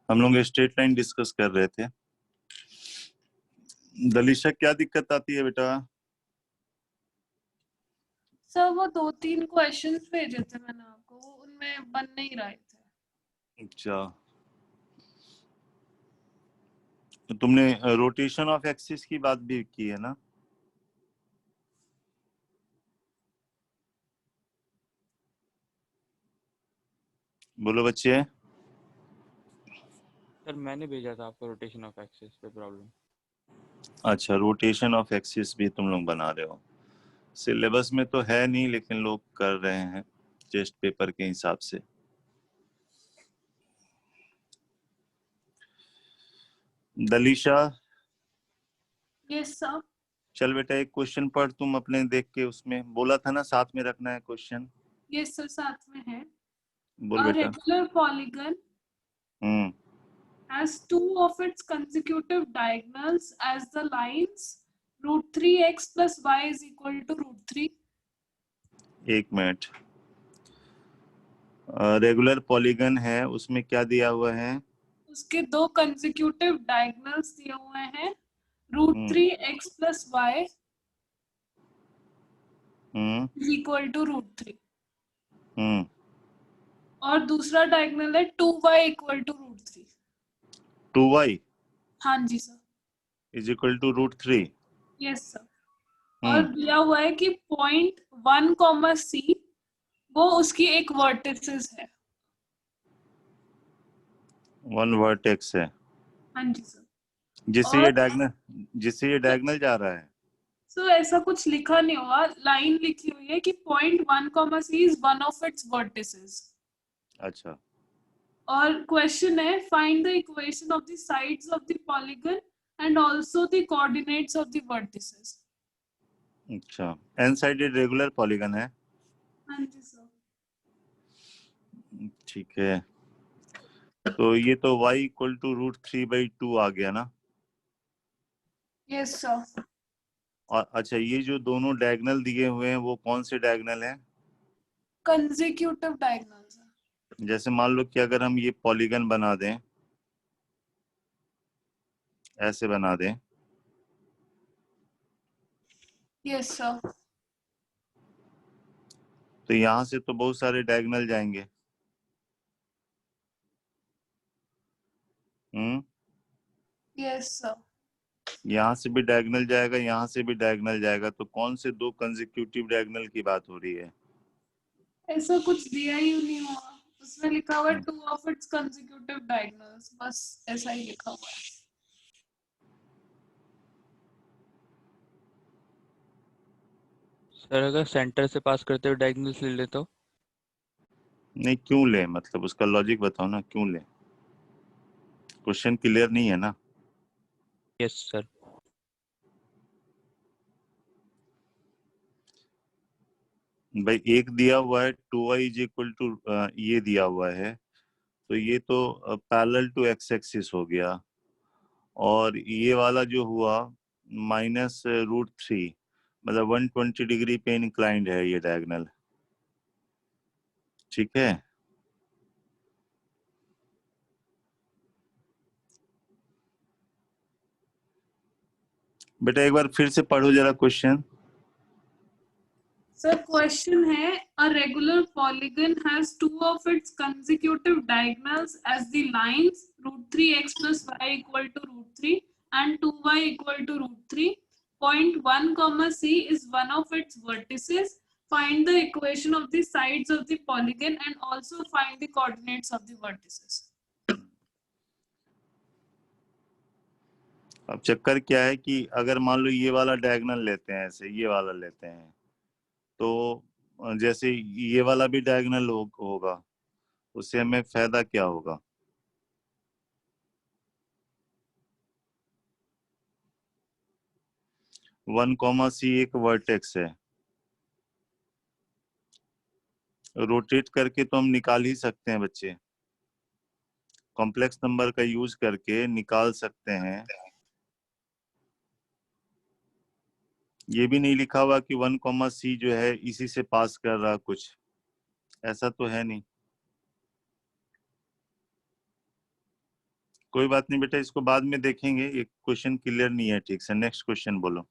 हम लोग straight line discuss कर रहे थे। दलीशा, क्या दिक्कत आती है बेटा? सर वो 2-3 क्वेश्चंस भेजे थे मैंने आपको, वो उनमें बन नहीं रहे थे। अच्छा, तो तुमने रोटेशन ऑफ एक्सिस की बात भी की है ना? बोलो बच्चे। सर मैंने भेजा था आपको रोटेशन ऑफ एक्सिस पे प्रॉब्लम। अच्छा, रोटेशन ऑफ एक्सिस भी तुम लोग बना रहे हो। सिलेबस में तो है नहीं, लेकिन लोग कर रहे हैं टेस्ट पेपर के हिसाब से। दलीशा, यस सर। चल बेटा एक क्वेश्चन पढ़ तुम अपने देख के, उसमें बोला था ना साथ में रखना है क्वेश्चन। यस सर, साथ में है। बोल A बेटा। regular polygon hmm has two of its consecutive diagonals as the lines √3x plus y is equal to √3. एक मिनट। रेगुलर पॉलीगन है, उसमें क्या दिया हुआ है? उसके दो कंसेक्यूटिव डायगोनल्स दिए हुए हैं, √3x plus y is equal to √3. हम्म और दूसरा डायगोनल है 2y equal to √3. 2y हाँ जी sir. Is equal to √3। Yes sir. और दिया हुआ है कि पॉइंट 1, C वो उसकी एक वर्टिसेस है। 1 वर्टेक्स है, हाँ जी सर। जिससे और ये डायगनल जा रहा है। सो ऐसा कुछ लिखा नहीं हुआ, लाइन लिखी हुई है कि point 1, C is one of its vertices. अच्छा और क्वेश्चन है find the equation of the sides of the polygon and also the coordinates of the vertices. अच्छा, एन साइडेड रेगुलर पॉलीगन है। हाँ जी सर। ठीक है, तो ये तो y इक्वल टू √3/2 आ गया ना। Yes sir. और अच्छा, ये जो दोनों डायगनल दिए हुए हैं वो कौन से डायगनल हैं? Consecutive diagonals. जैसे मान लो कि अगर हम ये पॉलीगन बना दें, ऐसे बना दें, यस सर। तो यहाँ से तो बहुत सारे डायगनल जाएंगे। हम्म यस सर। यहाँ से भी डायगनल जाएगा, यहाँ से भी डायगनल जाएगा, तो कौन से दो कंसेक्यूटिव डायगनल की बात हो रही है? ऐसा कुछ दिया ही नहीं हुआ, उसमें लिखा हुआ है to of its consecutive diagonals, बस ऐसा ही लिखा हुआ है। सर अगर सेंटर से पास करते हुए डायगोनल्स ले ले तो? नहीं, क्यों ले? मतलब उसका लॉजिक बताओ ना, क्यों ले? क्वेश्चन क्लियर नहीं है ना? Yes sir. भाई एक दिया हुआ है 2y इज इक्वल टू, ये दिया हुआ है, तो ये तो पैरेलल टू एक्स एक्सिस हो गया। और ये वाला जो हुआ -√3, मतलब 120 डिग्री पे इंक्लाइंड है ये डायगोनल। ठीक है, बेटा एक बार फिर से पढ़ो जरा क्वेश्चन। सर क्वेश्चन है a regular polygon has two of its consecutive diagonals as the lines √3x plus y equal to √3 and 2y equal to √3. Point 1, C is one of its vertices. Find the equation of the sides of the polygon and also find the coordinates of the vertices. अब चक्कर क्या है कि अगर मान लो ये वाला diagonal लेते हैं, ऐसे ये वाला लेते हैं, तो जैसे ये वाला भी डायगोनल होगा, उससे हमें फायदा क्या होगा? 1, C एक वर्टेक्स है, रोटेट करके तो हम निकाल ही सकते हैं बच्चे, कॉम्प्लेक्स नंबर का यूज करके निकाल सकते हैं। ये भी नहीं लिखा हुआ कि 1, C जो है इसी से पास कर रहा कुछ, ऐसा तो है नहीं। कोई बात नहीं बेटा, इसको बाद में देखेंगे, ये क्वेश्चन क्लियर नहीं है ठीक से। नेक्स्ट क्वेश्चन बोलो।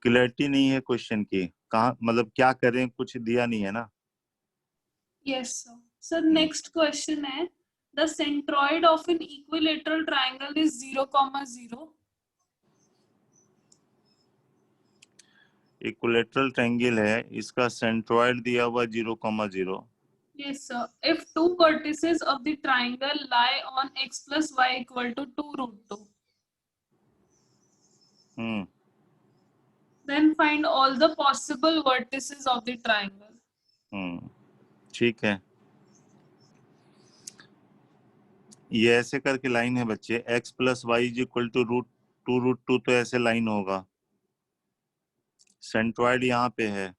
क्लैरिटी नहीं है क्वेश्चन की, कहाँ मतलब क्या करें, कुछ दिया नहीं है ना। Yes, sir. Sir, next question है, the centroid of an equilateral triangle is 0,0. Equilateral triangle है, इसका सेंट्रॉइड दिया हुआ 0,0। Yes, sir. If two vertices of the triangle lie on x plus y equal to 2 root 2, then find all the possible vertices of the triangle. ठीक है, ये ऐसे करके line है बच्चे, x plus y is equal to √2 तो ऐसे line होगा। सेंट्रॉइड यहाँ पे है,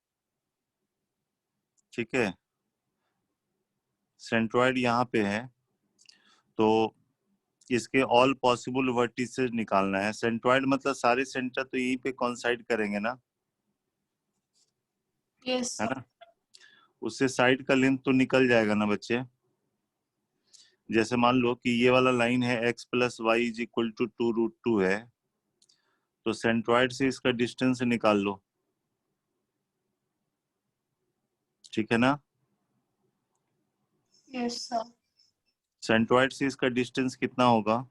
ठीक है, सेंट्रॉइड यहाँ पे है, तो इसके ऑल पॉसिबल वर्टिसेस निकालना है। सेंट्रॉइड मतलब सारे सेंटर तो यहीं पे कॉन्साइड करेंगे ना, Yes, है sir. ना। उससे साइड का लेंथ तो निकल जाएगा ना बच्चे। जैसे मान लो कि ये वाला लाइन है x plus y is equal to 2√2 है, तो सेंट्रॉइड से इसका डिस्टेंस निकाल लो, ठीक है ना। Yes, sir. सेंट्रॉइड से इसका डिस्टेंस कितना होगा,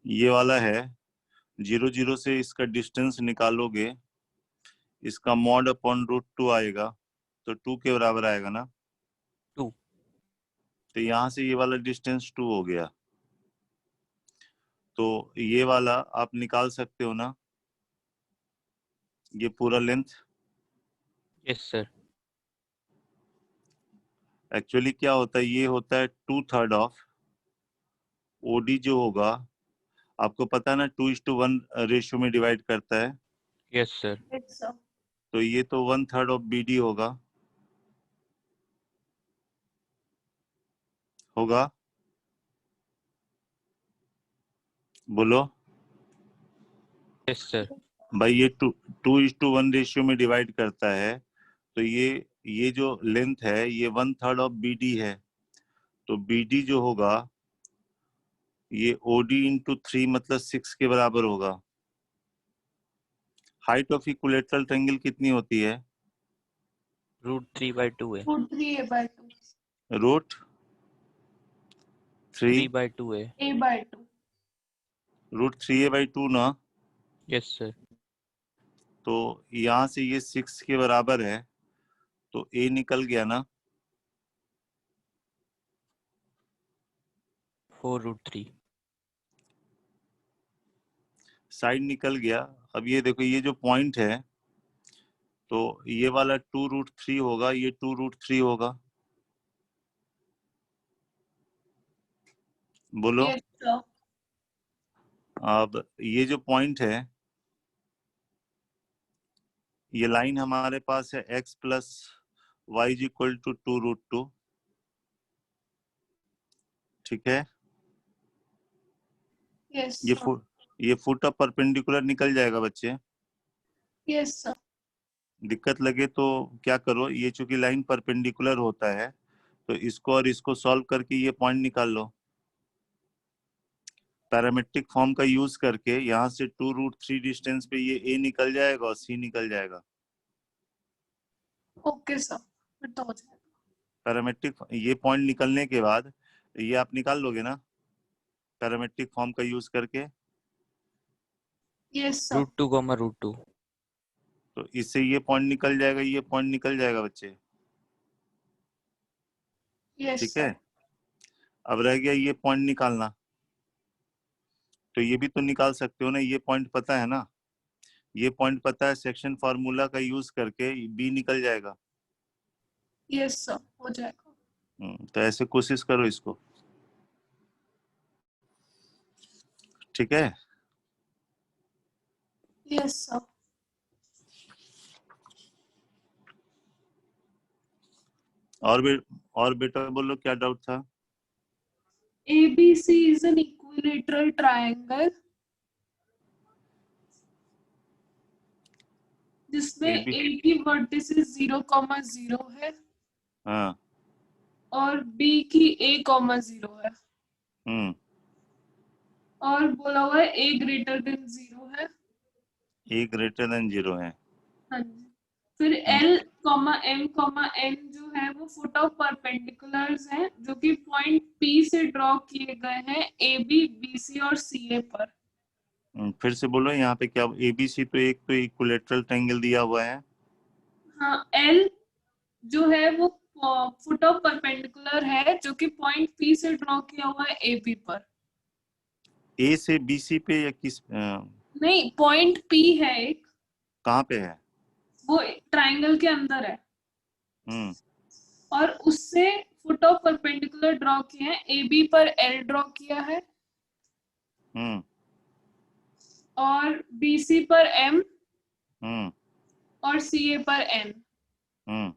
ये वाला है 0 0 से इसका डिस्टेंस निकालोगे, इसका मॉड अपॉन √2 आएगा, तो 2 के बराबर आएगा ना। 2। तो यहाँ से ये वाला डिस्टेंस 2 हो गया, तो ये वाला आप निकाल सकते हो ना, ये पूरा लेंथ। Yes sir. एक्चुअली क्या होता है, ये होता है 2/3 ऑफ ओडी जो होगा, आपको पता है ना 2:1 रेशियो में डिवाइड करता है, यस सर। Yes, sir. तो ये तो 1/3 ऑफ बीडी होगा, होगा, बोलो यस सर। भाई। ये 2:1 रेशियो में डिवाइड करता है, तो ये जो लेंथ है ये 1/3 ऑफ बीडी है, तो बीडी जो होगा ये ओडी इंटू 3 मतलब 6 के बराबर होगा। हाइट ऑफ इक्विलेटरल ट्रायंगल कितनी होती है, √3/2 है। Root 3a/2. रूट 3 3/2 है। a/2. √3a/2 ना, यस सर। तो यहाँ से ये 6 के बराबर है, तो a निकल गया ना, 4√3। साइड निकल गया। अब ये देखो, ये जो पॉइंट है, तो ये वाला 2√3 होगा, ये 2√3 होगा, बोलो। Yes, sir. अब ये जो पॉइंट है, ये लाइन हमारे पास है x plus y is equal to 2√2, ठीक है। Yes, ये sir. ये फुट ऑफ परपेंडिकुलर निकल जाएगा बच्चे। Yes, sir. दिक्कत लगे तो क्या करो, ये चूंकि लाइन परपेंडिकुलर होता है, तो इसको और इसको सॉल्व करके ये पॉइंट निकाल लो। पैरामेट्रिक फॉर्म का यूज करके यहाँ से 2√3 डिस्टेंस पे ये a निकल जाएगा और c निकल जाएगा। Okay, sir. फिर तो हो जाएगा. पैरामेट्रिक ये पॉइंट निकलने के बाद ये आप निकाल लोगे ना पैरामेट्रिक फॉर्म का यूज करके। Yes, sir. √2, √2। तो इससे ये पॉइंट निकल जाएगा, ये पॉइंट निकल जाएगा बच्चे, Yes, ठीक sir. है। अब रह गया ये पॉइंट निकालना, तो ये भी तो निकाल सकते हो ना, ये पॉइंट पता है ना, ये पॉइंट पता है, सेक्शन फार्मूला का यूज करके बी निकल जाएगा। Yes, sir. हो जाएगा. तो ऐसे कोशिश करो इसको, ठीक है। Yes, sir. और बेटा बोलो क्या डाउट था। ABC is an equilateral triangle जिसमें AB A की वर्टिसेस 0,0 है हाँ। और बी की a,0 है और बोला हुआ है a ग्रेटर देन 0 है। ए ग्रेटर देन 0 है। हाँ जी। फिर L, M, N जो है वो फुट ऑफ परपेंडिकुलर्स हैं जो कि पॉइंट P से ड्रॉ किए गए हैं AB, BC और CA पर। फिर से बोलो यहाँ पे क्या, ABC तो एक तो इक्विलेटरल ट्रायंगल दिया हुआ है। हाँ, L जो है वो फुट ऑफ परपेंडिकुलर है जो कि पॉइंट P से ड्रॉ किया हुआ है AB पर। ए से BC पे या किस नहीं, पॉइंट P है एक, कहाँ पे है? वो ट्रायंगल के अंदर है हम्म और उससे फुट ऑफ परपेंडिकुलर ड्रॉ किए हैं। AB पर L ड्रॉ किया है हम्म और BC पर M हम्म और CA पर N। हम्म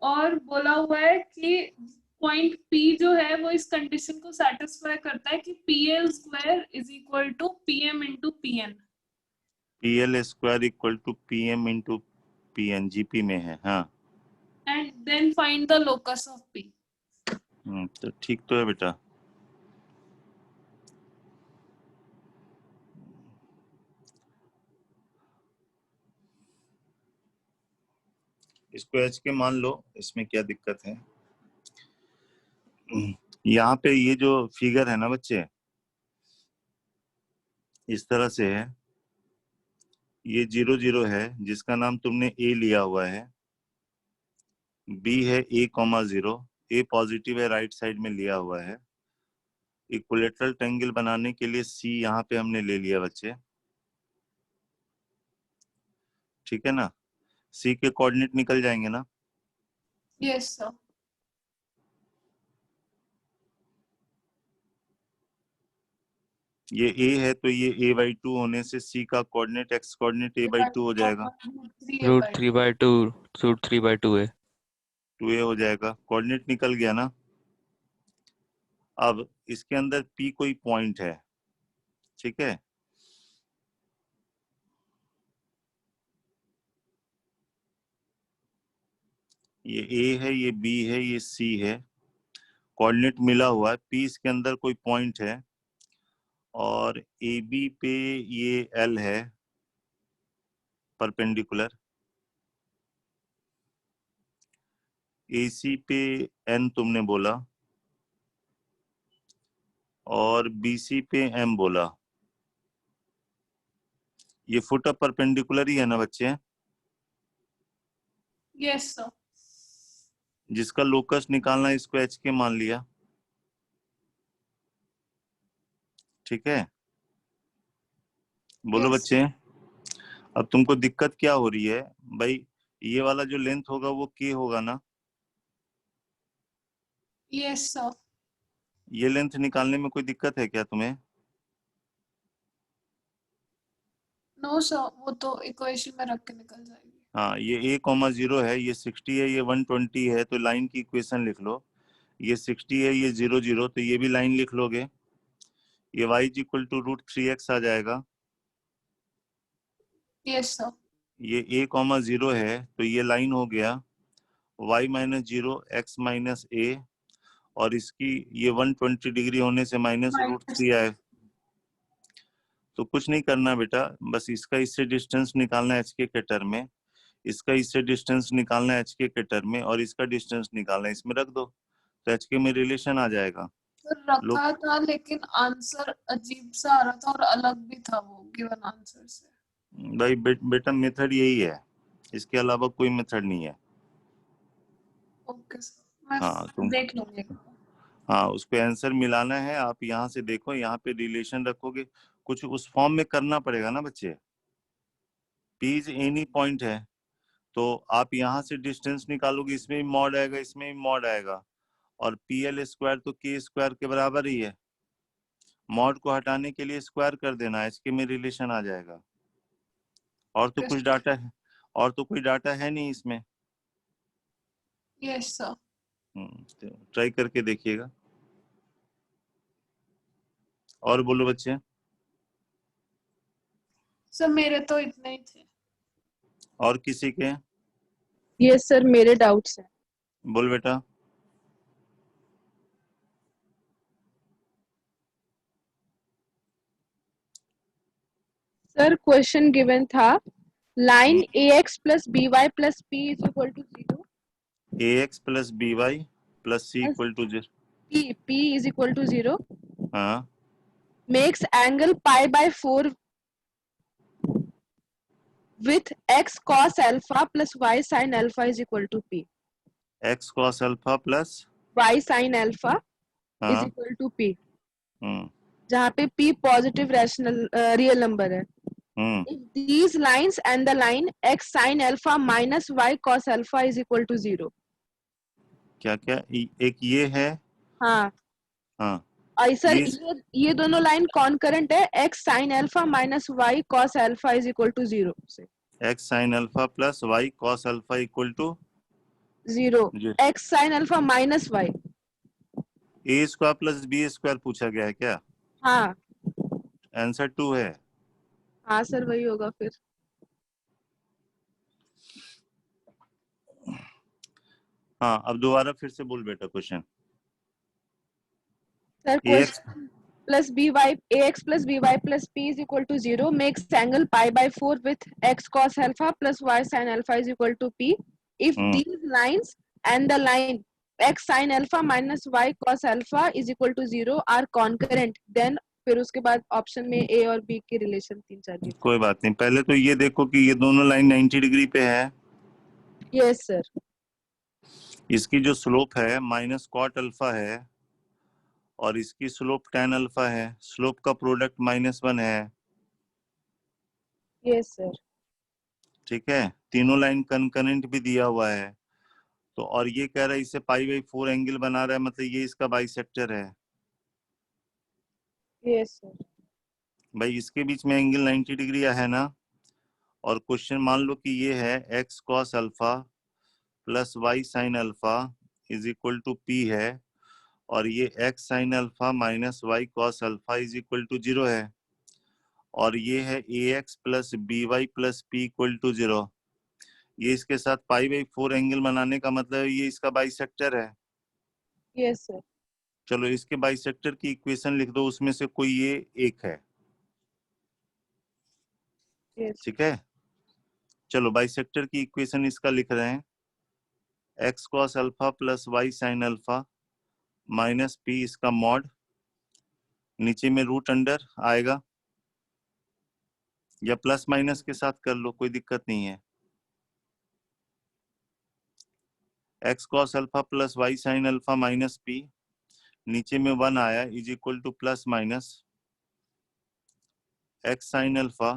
और बोला हुआ है कि पॉइंट P जो है वो इस कंडीशन को सेटिस्फाई करता है कि PL square is equal to PM into PN। PL square equal to PM into PN GP में है। हाँ। And then find the locus of P। तो ठीक तो है बेटा। इसको H के मान लो, इसमें क्या दिक्कत है? यहाँ पे ये जो फिगर है ना बच्चे, इस तरह से है, ये 0 0 है जिसका नाम तुमने A लिया हुआ है, B है A,0, A पॉजिटिव है, राइट साइड में लिया हुआ है। इक्विलेटरल ट्रायंगल बनाने के लिए C यहाँ पे हमने ले लिया बच्चे, ठीक है ना? C के कोऑर्डिनेट निकल जाएंगे ना? Yes sir. ये A है तो ये a/2 होने से C का कोऑर्डिनेट x कोऑर्डिनेट a/2 हो जाएगा, √3/2 √3/2 है। 2a हो जाएगा। कोऑर्डिनेट निकल गया ना? अब इसके अंदर P कोई पॉइंट है, ठीक है? ये A है, ये B है, ये C है, कोऑर्डिनेट मिला हुआ है। P इसके अंदर कोई पॉइंट है और AB पे ये L है परपेंडिकुलर, AC पे N तुमने बोला और BC पे M बोला। ये फुट ऑफ परपेंडिकुलर ही है ना बच्चे? Yes sir. जिसका लोकस निकालना है, इसको H के मान लिया, ठीक है? बोलो Yes. बच्चे, अब तुमको दिक्कत क्या हो रही है भाई? ये वाला जो लेंथ होगा वो K होगा ना? Yes sir. ये लेंथ निकालने में कोई दिक्कत है क्या तुम्हें? नो सर, वो तो इक्वेशन में रख के निकल जाएगी। हाँ, ये A,0 है, ये 60 है, ये 120 है, तो लाइन की इक्वेशन लिख लो। ये 60 है, ये 0 0, तो ये भी लाइन लिख लोगे। ये y इक्वल टू √3x आ जाएगा। Yes sir. ये A,0 है तो ये लाइन हो गया y - 0 x - a, और इसकी ये 120 डिग्री होने से -√3 आए। तो कुछ नहीं करना बेटा, बस इसका इससे डिस्टेंस निकालना है h के टर्म में, इसका इससे डिस्टेंस निकालना है h के टर्म में, और इसका डिस्टेंस निकालना है, इसमें रख दो तो h के में रिलेशन आ जाएगा। रखा था लेकिन आंसर अजीब सा आ रहा था और अलग भी था वो गिवन आंसर से। भाई बेटा मेथड यही है, इसके अलावा कोई मेथड नहीं है। ओके सर, मैं हाँ तुम, देख लूंगी। हाँ उसको आंसर मिलाना है। आप यहाँ से देखो, यहाँ पे रिलेशन रखोगे, कुछ उस फॉर्म में करना पड़ेगा ना बच्चे। P इज एनी पॉइंट है तो आप यहाँ से डिस्टेंस निकालोगे, इसमें भी मॉड आएगा, इसमें भी मॉड आएगा, और PL स्क्वायर तो K स्क्वायर के बराबर ही है। मॉड को हटाने के लिए स्क्वायर कर देना, इसके में रिलेशन आ जाएगा। और तो कुछ डाटा है, और तो कोई डाटा है नहीं इसमें। Yes sir. तो ट्राई करके देखिएगा। और बोलो बच्चे। सर मेरे तो इतने ही थे। और किसी के? यस सर, मेरे डाउट्स हैं। बोल बेटा। सर क्वेश्चन गिवन था line ax plus by plus p is equal to 0. ax plus by plus c equal to 0. p is equal to 0 हाँ, makes angle pi by 4 with x cos alpha plus y sin alpha is equal to p. x cos alpha plus y sin alpha is हाँ, equal to p, हम्म जहाँ पे p positive rational real number है. If these lines and the line x sin alpha minus y cos alpha is equal to 0. क्या क्या एक ये है, हाँ, हाँ और सर ये ये दोनों लाइन कॉन्करेंट है x sin alpha minus y cos alpha is equal to 0 से. x sin alpha plus y cos alpha equal to 0 x sin alpha minus y. a square plus b square पूछा गया है क्या? हाँ answer 2 है। हाँ sir वही होगा फिर. हाँ, अब दोबारा फिर से बोल बेटा question. Sir ax question plus by ax plus by plus p is equal to 0 makes angle pi by 4 with x cos alpha plus y sin alpha is equal to p. If these lines and the line x sin alpha minus y cos alpha is equal to 0 are concurrent, then फिर उसके बाद option में a और b के relation 3-4 कोई बात नहीं, पहले तो ये देखो कि ये दोनों लाइन 90 डिग्री पे है। Yes sir. इसकी जो स्लोप है माइनस कॉट अल्फा है और इसकी स्लोप tan अल्फा है। स्लोप का प्रोडक्ट -1 है। Yes sir. ठीक है, तीनों लाइन कंकरेंट भी दिया हुआ है। तो और ये कह रहा है इसे π/4 एंगल बना रहा है, मतलब ये इसका बाइसेक्टर है। Yes sir. भाई इसके बीच में एंगल 90 डिग्री है ना। और क्वेश्चन मान लो कि ये है x cos alpha plus y sin alpha is equal to p है और ये x sin alpha minus y cos alpha is equal to 0 है और ये है ax plus by plus p equal to 0। ये इसके साथ π/4 एंगल बनाने का मतलब ये इसका बाइसेक्टर है। Yes sir. चलो इसके बाइसेक्टर की इक्वेशन लिख दो, उसमें से कोई ये एक है। यस. ठीक है, चलो बाइसेक्टर की इक्वेशन इसका लिख रहे हैं x cos alpha plus y sin alpha minus p इसका मॉड, नीचे में रूट अंडर आएगा या प्लस माइनस के साथ कर लो, कोई दिक्कत नहीं है। x cos alpha plus y sin alpha minus p, नीचे में 1 आया is equal two plus minus x sin alpha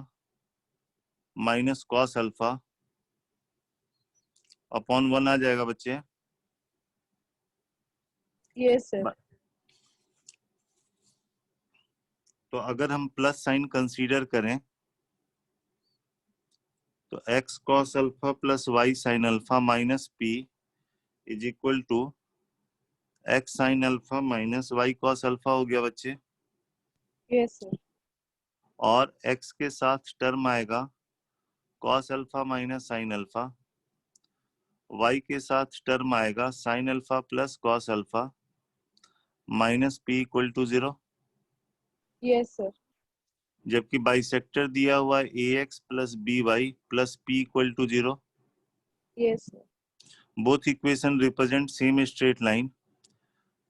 minus cos alpha upon 1 आ जाएगा बच्चे। Yes sir. तो अगर हम प्लस साइन कंसीडर करें तो x cos alpha plus y sin alpha minus p is equal to x sin alpha minus y cos alpha हो गया बच्चे। Yes sir. और x के साथ टर्म आएगा cos alpha minus sin alpha, y के साथ टर्म आएगा sin alpha plus cos alpha minus p equal to 0। Yes sir. जबकि बाइसेक्टर दिया हुआ है ax plus by plus p equal to 0। Yes sir. Both equation represent same straight line.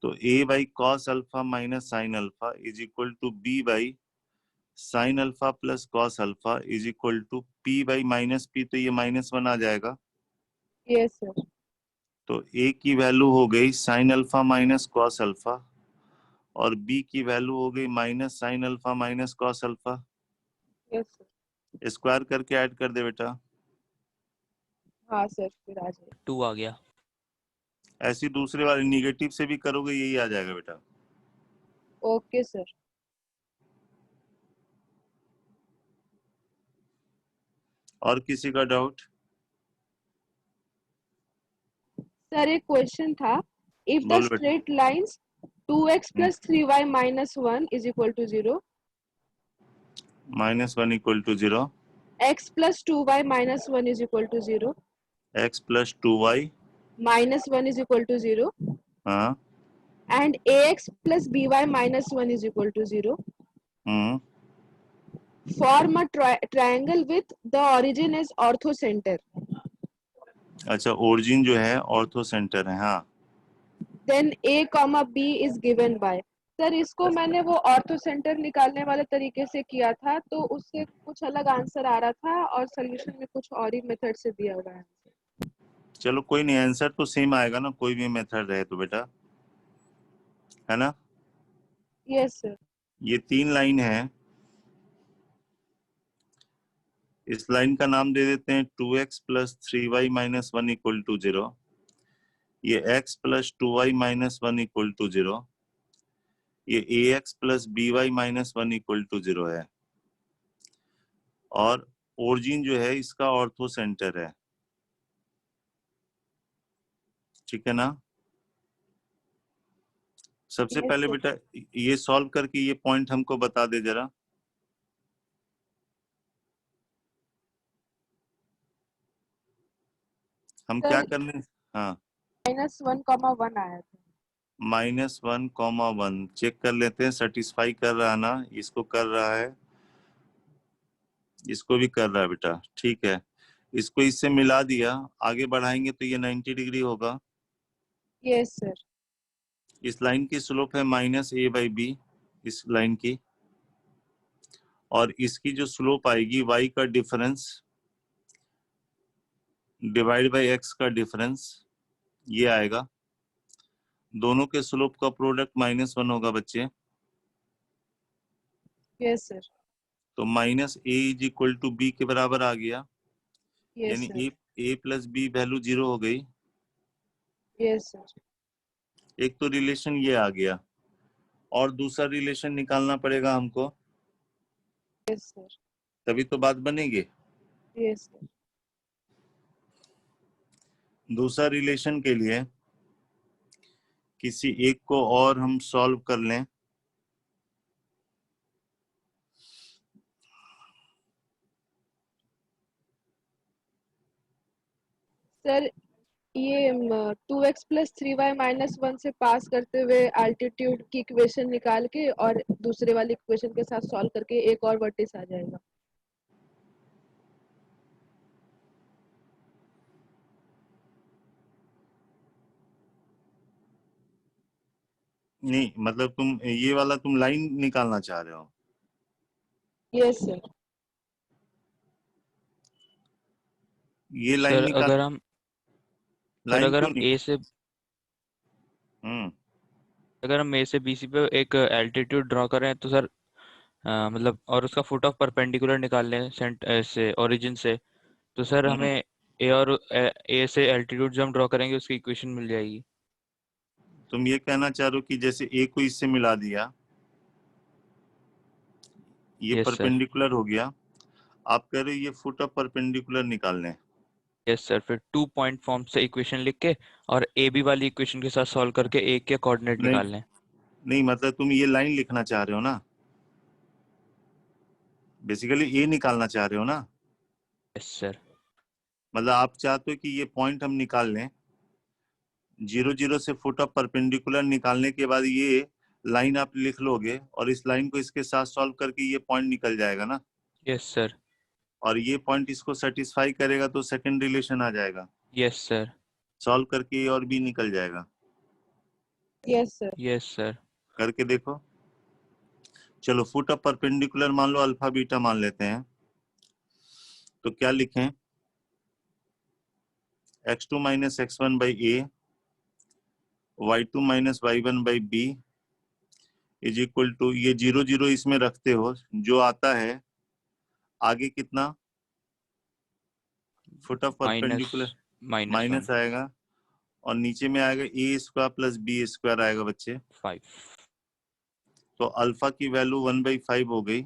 तो a by cos alpha minus sin alpha is equal to b by sin alpha plus cos alpha is equal to p by minus p, तो ये -1 आ जाएगा। Yes sir. तो a की value हो गई sin alpha minus cos alpha और b की value हो गई minus sin alpha minus cos alpha. Yes sir. Square करके ऐड कर दे बेटा। हाँ सर फिर आ जाए. 2 आ गया। ऐसी दूसरे वाले निगेटिव से भी करोगे यही आ जाएगा बेटा। Okay sir. और किसी का डाउट? सर एक क्वेश्चन था, इफ द बोलो बेटा। Straight lines 2x plus 3y minus 1 is equal to 0, -1 equal to 0, x plus 2y minus 1 is equal to 0, x plus 2y -1 is equal to 0 हाँ and ax plus by -1 is equal to 0 form a triangle with the origin as orthocenter. अच्छा, origin जो है ortho centre है। हाँ Then a comma b is given by. Sir इसको मैंने वो ortho centre निकालने वाले तरीके से किया था तो उससे कुछ अलग आंसर आ रहा था और सोल्यूशन में कुछ और ही मेथड से दिया हुआ है। चलो कोई नहीं, आंसर तो सेम आएगा ना, कोई भी मेथड रहे तो बेटा, है ना। Yes sir. ये 3 लाइन है, इस लाइन का नाम दे देते हैं 2x plus 3y minus 1 equal to 0। ये x plus 2y minus 1 equal to 0। ये ax plus by minus 1 equal to 0 है। और ओरिजिन जो है इसका ऑर्थो सेंटर है, ठीक है ना। सबसे Yes, पहले sir. बेटा ये सॉल्व करके ये पॉइंट हमको बता दे जरा। हम Sir, क्या करने, हाँ -1, आया था। -1, चेक कर लेते हैं, सेटिस्फाई कर रहा ना, इसको कर रहा है, इसको भी कर रहा है बेटा, ठीक है। इसको इससे मिला दिया, आगे बढ़ाएंगे तो ये 90 डिग्री होगा। Yes sir. इस लाइन की स्लोप है -a/b, इस लाइन की, और इसकी जो स्लोप आएगी y का डिफरेंस डिवाइड बाय x का डिफरेंस, ये आएगा। दोनों के स्लोप का प्रोडक्ट -1 होगा बच्चे। Yes sir. तो -a is equal to b के बराबर आ गया, यस यानी sir. a plus b value 0 हो गई। Yes sir. एक तो रिलेशन ये आ गया, और दूसरा रिलेशन निकालना पड़ेगा हमको, यस सर। तभी तो बात बनेगी। Yes sir. दूसरा रिलेशन के लिए किसी एक को और हम सॉल्व कर लें। सर ये 2x प्लस 3y माइनस 1 से पास करते हुए एल्टीट्यूड की इक्वेशन निकाल के और दूसरे वाली इक्वेशन के साथ सॉल्व करके एक और वर्टिस आ जाएगा। नहीं मतलब तुम ये वाला तुम लाइन निकालना चाह रहे हो। Yes sir. ये लाइन सर निकाल, अगर हम लाइन क्यों ए निकाल, से हम्म अगर हम ए से बीसी पे एक एल्टीट्यूड ड्रॉ करें तो सर मतलब और उसका फुट ऑफ परपेंडिकुलर निकाल लें से ओरिजिन से, तो सर हम्म। हमें ए और ए से एल्टीट्यूड जो हम ड्रॉ करेंगे उसकी इक्वेशन मिल जाएगी। तुम ये कहना चाह रहे हो कि जैसे ए को इससे मिला दिया, ये यस सर। परपेंडिकुलर हो गया, आप कह रहे हो ये फुट ऑफ परपेंडिकुलर निकालने। यस सर, फिर 2 पॉइंट फॉर्म से इक्वेशन लिख के और ए बी वाली इक्वेशन के साथ सॉल्व करके ए के कोऑर्डिनेट नहीं निकाल लें। नहीं, मतलब तुम ये लाइन लिखना चाह रहे हो ना, बेसिकली ए निकालना चाह रहे हो ना। Yes sir. मतलब आप चाहते हो कि ये पॉइंट हम निकाल लें, 0 0 से फुट ऑफ परपेंडिकुलर निकालने के बाद ये लाइन आप लिख लोगे और इस लाइन को इसके साथ सॉल्व करके ये पॉइंट निकल जाएगा ना, यस सर। और ये पॉइंट इसको सेटिस्फाई करेगा तो सेकंड रिलेशन आ जाएगा, यस सर। सॉल्व करके ये और भी निकल जाएगा। Yes sir. Yes sir. करके देखो। चलो फुट ऑफ परपेंडिकुलर मान लो अल्फा बीटा मान लेते हैं, तो क्या लिखें, x2 minus x1 by A, y2 minus y1 by B is equal to, ये 0 0 इसमें रखते हो, जो आता है आगे कितना, foot of minus perpendicular minus minus आएगा, और नीचे में आएगा ए स्क्वायर प्लस बी स्क्वायर आएगा बच्चे। 5, तो अल्फा की वैल्यू 1/5 हो गई,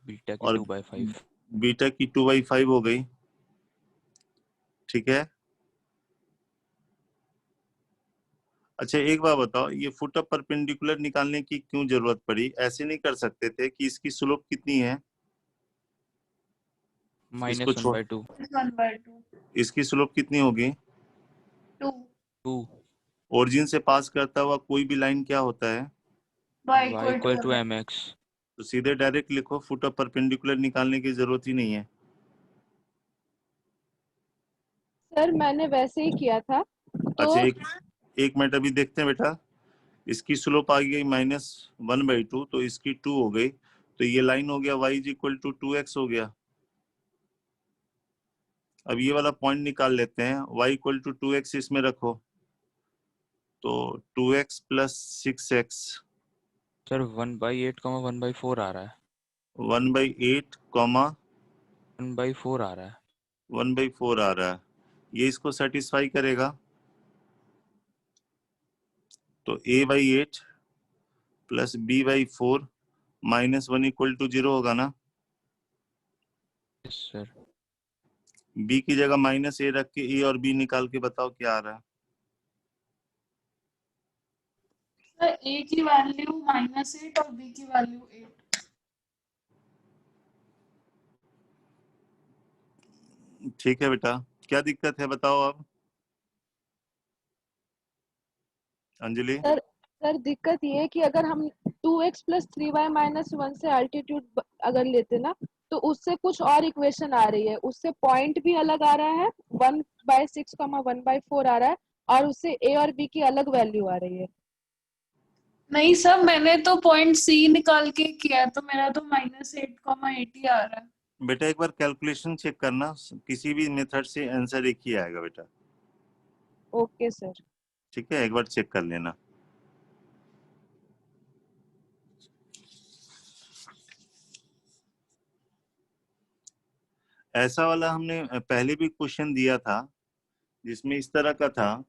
बीटा की और 2/5। बीटा की 2/5 हो गई, ठीक है। अच्छा एक बात बताओ, ये फुट ऑफ परपेंडिकुलर निकालने की क्यों जरूरत पड़ी? ऐसे नहीं कर सकते थे कि इसकी स्लोप कितनी है, इसको छोड़, -1/2। -1/2 इसकी स्लोप कितनी होगी, 2 2 ओरिजिन से पास करता हुआ कोई भी लाइन क्या होता है? y y equal to mx। तो सीधे डायरेक्ट लिखो, फुट ऑफ परपेंडिकुलर निकालने की जरूरत ही नहीं है। सर मैंने वैसे ही किया था तो अच्छा, एक मिनट अभी देखते हैं बेटा। इसकी स्लोप आ गई -1/2, तो इसकी 2 हो गई, तो ये लाइन हो गया y is equal to 2x हो गया। अब ये वाला पॉइंट निकाल लेते हैं, y इक्वल टू 2x इसमें रखो, तो 2x प्लस 6x सर 1/8 1/4 आ रहा है। 1/8 कॉमा 1/4 आ रहा है। 1/4 आ रहा है। ये इसको सेटिस्फाई करेगा, तो a/8 plus b/4 -1 equal to 0 होगा ना। Yes sir. b की जगह -a रख के a और b निकाल के बताओ क्या आ रहा है। सर a की वैल्यू -8 और b की वैल्यू 8। ठीक है बेटा, क्या दिक्कत है बताओ अब अंजलि। सर दिक्कत ये है कि अगर हम 2x प्लस 3y माइनस 1 से अल्टीट्यूड अगर लेते ना तो उससे कुछ और इक्वेशन आ रही है, उससे पॉइंट भी अलग आ रहा है 1/6 1/4 आ रहा है, और उससे a और b की अलग वैल्यू आ रही है। नहीं सर, मैंने तो पॉइंट c निकाल के किया, तो मेरा तो -8,8 ही आ रहा है। बेटा एक बार कैलकुलेशन चेक करना, किसी भी मेथड से आंसर एक ही आएगा बेटा। Okay sir. ठीक है, एक बार चेक कर लेना। ऐसा वाला हमने पहले भी क्वेश्चन दिया था जिसमें इस तरह का था।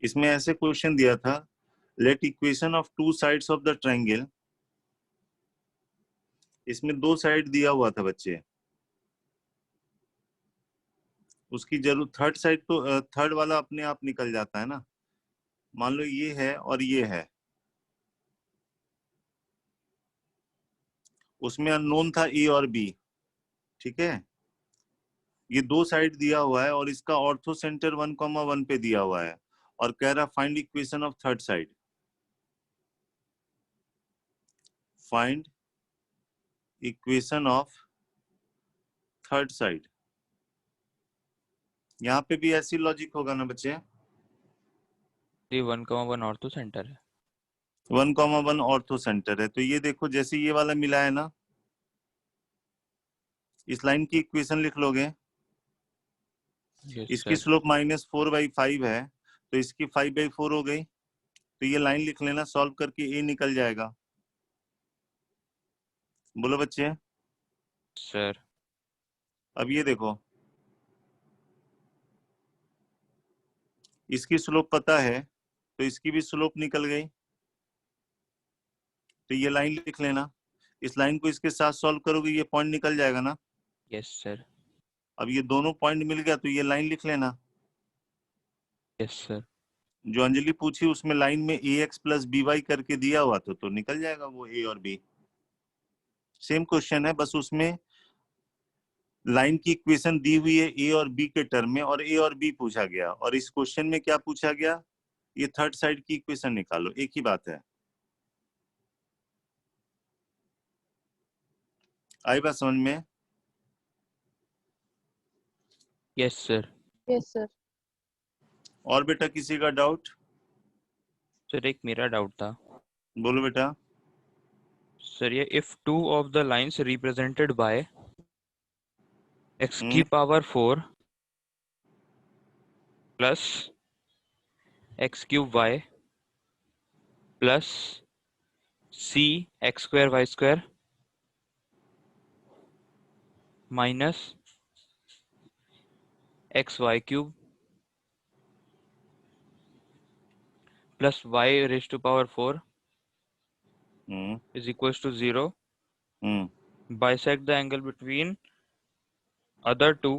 इसमें ऐसे क्वेश्चन दिया था, let equation of two sides of the triangle. इसमें दो साइड दिया हुआ था बच्चे, उसकी जरूरत थर्ड साइड, तो थर्ड वाला अपने आप निकल जाता है ना। मान लो ये है और ये है, उसमें अननोन था ए और बी। ठीक है, ये दो साइड दिया हुआ है और इसका ऑर्थो सेंटर 1,1 पे दिया हुआ है, और कह रहा find equation of third side. Find equation of third side. यहाँ पे भी ऐसी लॉजिक होगा ना बच्चे। ये 1,1 ऑर्थो सेंटर है। 1,1 ऑर्थो सेंटर है, तो ये देखो जैसे ये वाला मिला है ना, इस लाइन की इक्वेशन लिख लोगे। यस इसकी सर। स्लोप -4/5 है, तो इसकी 5/4 हो गई, तो ये लाइन लिख लेना, सॉल्व करके ए निकल जाएगा। बोलो बच्चे। सर अब ये देखो, इसकी स्लोप पता है, तो इसकी भी स्लोप निकल गई, तो ये लाइन लिख लेना। इस लाइन को इसके साथ सॉल्व करोगे, ये पॉइंट निकल जाएगा ना। Yes sir. अब ये दोनों पॉइंट मिल गया, तो ये लाइन लिख लेना। Yes sir. जो अंजलि पूछी उसमें लाइन में ax प्लस by करके दिया हुआ था, तो निकल जाएगा वो a और b। सेम क्वेश्चन है, बस उसमें लाइन की इक्वेशन दी हुई है a और b के टर्म में, और a और b पूछा गया, और इस क्वेश्चन में क्या पूछा गया, ये थर्ड साइड की इक्वेशन निकालो। एक ही बात है। आई बात समझ में। Yes sir. Yes sir. और बेटा किसी का डाउट? सर एक मेरा डाउट था। बोलो बेटा। सर ये if two of the lines represented by x की power 4 plus x³ y plus c x²y² minus xy³ plus y raise to power 4 is equals to 0 bisect the angle between other two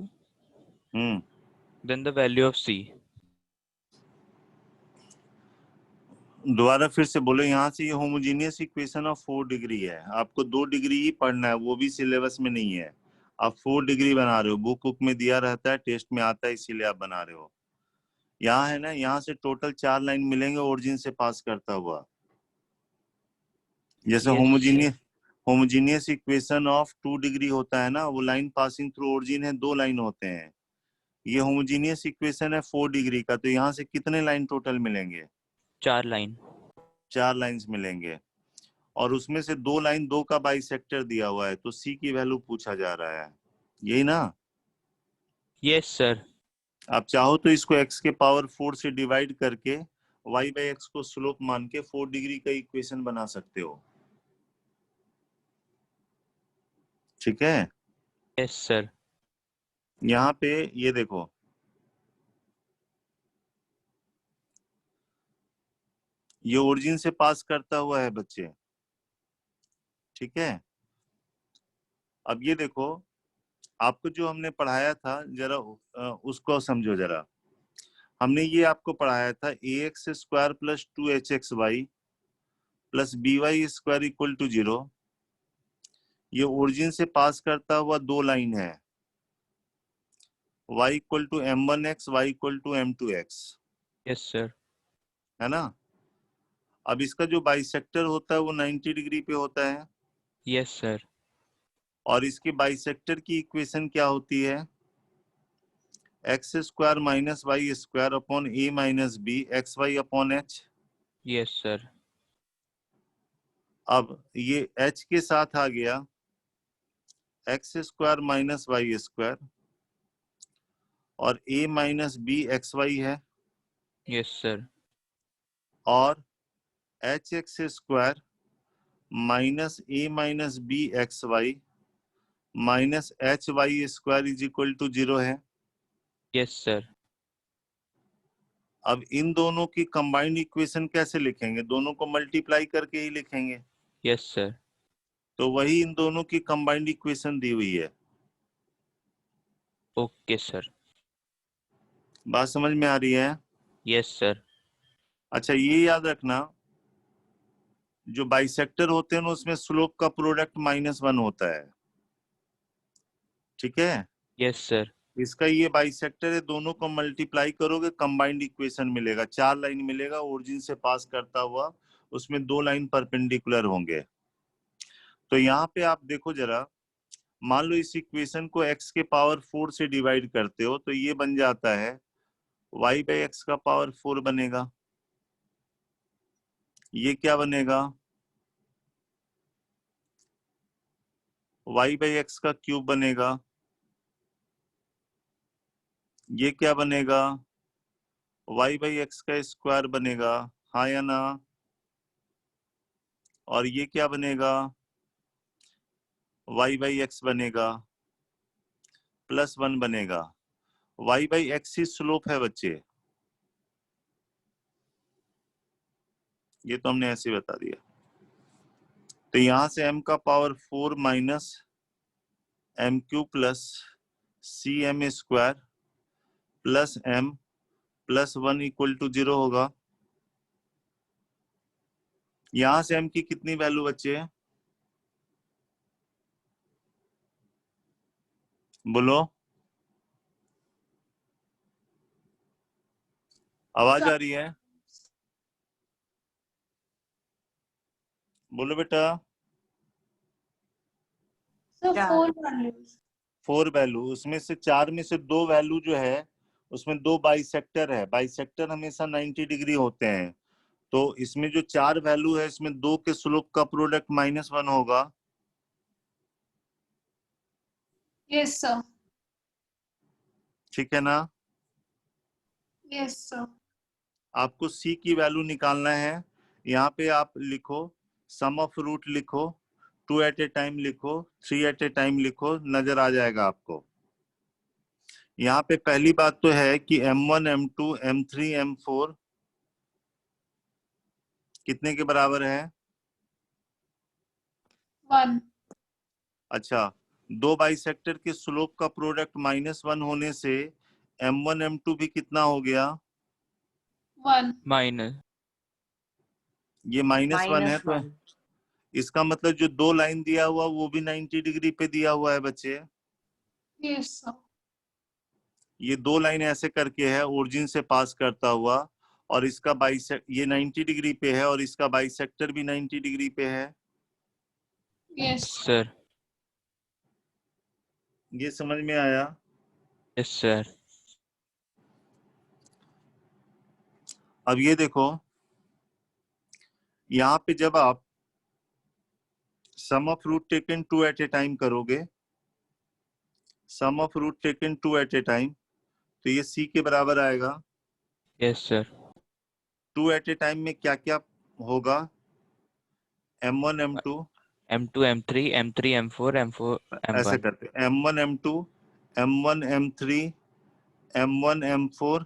then the value of c। दोबारा फिर से बोलो। यहाँ से ये homogeneous equation of 4 degree है, आपको 2 degree ही पढ़ना है, वो भी सिलेबस में नहीं है। आप 4 डिग्री बना रहे हो, बुक में दिया रहता है, टेस्ट में आता है, इसीलिए आप बना रहे हो। यहाँ है ना, यहाँ से टोटल 4 लाइन मिलेंगे ओरिजिन से पास करता हुआ। जैसे होमोजीनियस इक्वेशन ऑफ 2 डिग्री होता है ना, वो लाइन पासिंग थ्रू ओरिजिन है, 2 लाइन होते हैं। ये होमोजीनियस इक्वेशन है 4 डिग्री का, तो यहाँ से कितने लाइन टोटल मिलेंगे? 4 लाइन। 4 लाइंस मिलेंगे, और उसमें से 2 लाइन 2 का बाइसेक्टर दिया हुआ है, तो सी की वैल्यू पूछा जा रहा है, यही ना? Yes sir. आप चाहो तो इसको x के पावर 4 से डिवाइड करके y बाई एक्स को स्लोप मान के 4 डिग्री का इक्वेशन बना सकते हो, ठीक है? Yes sir. यहाँ पे ये देखो, ये ओरिजिन से पास करता हुआ है बच्चे, ठीक है? अब ये देखो, आपको जो हमने पढ़ाया था जरा उसको समझो जरा। हमने ये आपको पढ़ाया था ax square plus 2hxy plus by square equal to 0। ये ओरिजिन से पास करता हुआ 2 लाइन है, y equal to m1x, y equal to m2x, yes sir. है ना? अब इसका जो बाइसेक्टर होता है वो 90 डिग्री पे होता है, यस सर। और इसके बाइसेक्टर की इक्वेशन क्या होती है? X square minus Y square upon a minus b x y upon h. Yes sir. अब ये h के साथ आ गया x square minus Y square, और a minus b x y है, यस सर। और h x square minus a minus b x Y minus h y square is equal to 0 है। Yes sir. अब इन दोनों की कंबाइंड इक्वेशन कैसे लिखेंगे? दोनों को मल्टीप्लाई करके ही लिखेंगे, यस सर। तो वही इन दोनों की कंबाइंड इक्वेशन दी हुई है। Okay sir. बात समझ में आ रही है? Yes sir. अच्छा, ये याद रखना, जो बाइसेक्टर होते हैं ना उसमें स्लोप का प्रोडक्ट -1 होता है, ठीक है? Yes sir. इसका ये बाइसेक्टर है, दोनों को मल्टीप्लाई करोगे कंबाइंड इक्वेशन मिलेगा, 4 लाइन मिलेगा ओरिजिन से पास करता हुआ, उसमें 2 लाइन परपेंडिकुलर होंगे। तो यहाँ पे आप देखो जरा, मान लो इस इक्वेशन को x के पावर 4 से डिवाइड करते हो, तो ये बन जाता है y बाई एक्स का पावर 4 बनेगा। ये क्या बनेगा? y बाई एक्स का क्यूब बनेगा। ये क्या बनेगा? y बाई एक्स का स्क्वायर बनेगा, हाँ या ना? और ये क्या बनेगा? y बाई एक्स बनेगा, +1 बनेगा। y by x he slope है बच्चे, ये तो हमने ऐसे ही बता दिया। तो यहां से m का power 4 minus M Q plus C M square plus m +1 equal to 0 होगा। यहां से m की कितनी वैल्यू बच्चे? बोलो, आवाज आ रही है? बोलो बेटा। So 4 values. 4 वैल्यू, उसमें से 4 में से 2 वैल्यू जो है उसमें 2 बाइसेक्टर है, बाइसेक्टर हमेशा 90 डिग्री होते हैं, तो इसमें जो 4 वैल्यू है इसमें 2 के स्लोप का प्रोडक्ट -1 होगा। Yes sir. ठीक है ना? Yes sir. आपको c की वैल्यू निकालना है। यहाँ पे आप लिखो सम ऑफ रूट, लिखो 2 एट ए टाइम, लिखो 3 एट ए टाइम, लिखो, नजर आ जाएगा आपको। यहाँ पे पहली बात तो है कि m1 m2 m3 m4 कितने के बराबर है? 1. अच्छा, 2 बाइसेक्टर के स्लोप का प्रोडक्ट -1 होने से m1 m2 भी कितना हो गया? 1. माइनस। ये -1 है, तो -1 इसका मतलब जो 2 लाइन दिया हुआ वो भी 90 डिग्री पे दिया हुआ है बच्चे। Yes, sir. ये 2 लाइन ऐसे करके है ओरिजिन से पास करता हुआ, और इसका बाइसेक्ट ये 90 डिग्री पे है और इसका बाइसेक्टर भी 90 डिग्री पे है। Yes. सर। ये समझ में आया? Yes sir. अब ये देखो, यहाँ पे जब आप sum of root taken 2 at a time करोगे, sum of root taken 2 at a time, तो ये c के बराबर आएगा। Yes sir. 2 at a time में क्या क्या होगा? m1 m2, M2 M3 M3 M4 M4 ऐसे M1। करते m1 m2 m1 m3 m1 m4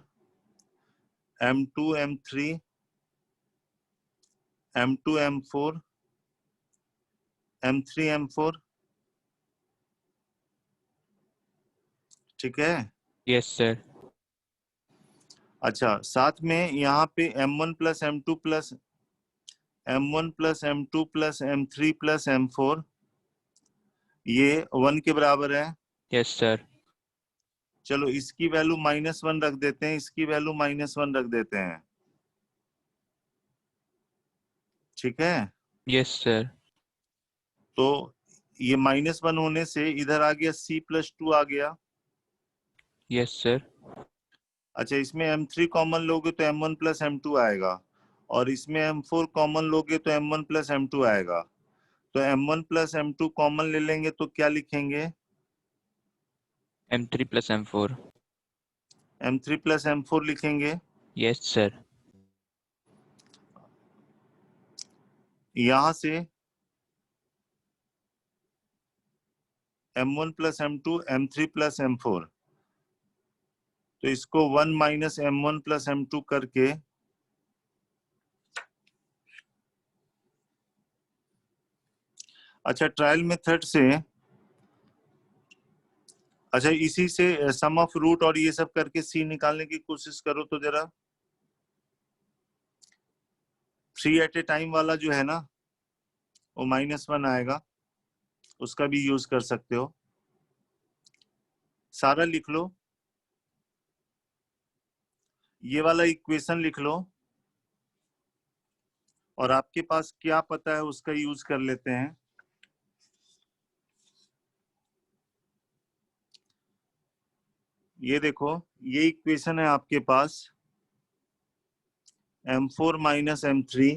m2 m3 m2 m4 m3 m4, ठीक है? Yes sir. अच्छा, साथ में यहाँ पे m1 plus m2 plus m1 plus m2 plus m3 plus m4, ये 1 के बराबर है। Yes sir. चलो इसकी वैल्यू -1 रख देते हैं, इसकी वैल्यू -1 रख देते हैं, ठीक है? Yes sir. तो ये -1 होने से इधर आ गया c प्लस 2 आ गया। Yes sir. अच्छा, इसमें m3 कॉमन लोगे तो m1 प्लस m2 आएगा, और इसमें m4 कॉमन लोगे तो m1 प्लस m2 आएगा। तो m1 प्लस m2 कॉमन ले लेंगे तो क्या लिखेंगे? M3 plus M4। m3 plus m4 लिखेंगे। Yes sir. यहां से m1 plus m2 m3 plus m4, तो इसको 1 माइनस m1 प्लस m2 करके अच्छा, ट्रायल मेथड से, अच्छा इसी से सम ऑफ रूट और ये सब करके c निकालने की कोशिश करो तो जरा। 3 एट ए टाइम वाला जो है ना, वो -1 आएगा, उसका भी यूज कर सकते हो। सारा लिख लो, ये वाला इक्वेशन लिख लो, और आपके पास क्या पता है उसका यूज कर लेते हैं। ये देखो, ये इक्वेशन है आपके पास, m4 minus m3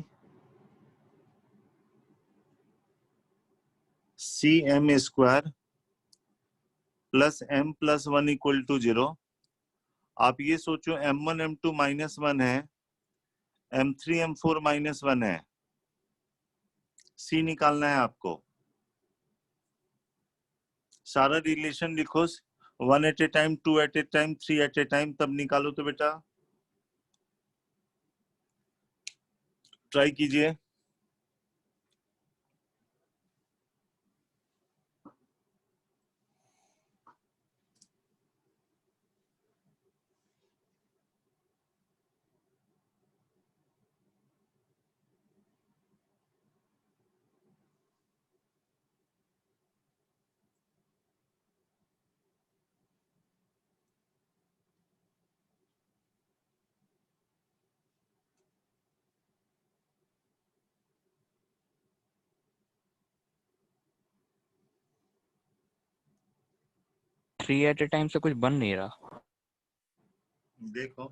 cm square plus m plus 1 equal to 0। आप ये सोचो m1 m2 -1 है, m3 m4 -1 है, c निकालना है आपको। सारा रिलेशन लिखो, 1 at a time, 2 at a time, 3 at a time, तब निकालो तो बेटा। ट्राई कीजिए। थ्री एट ए टाइम से कुछ बन नहीं रहा। देखो,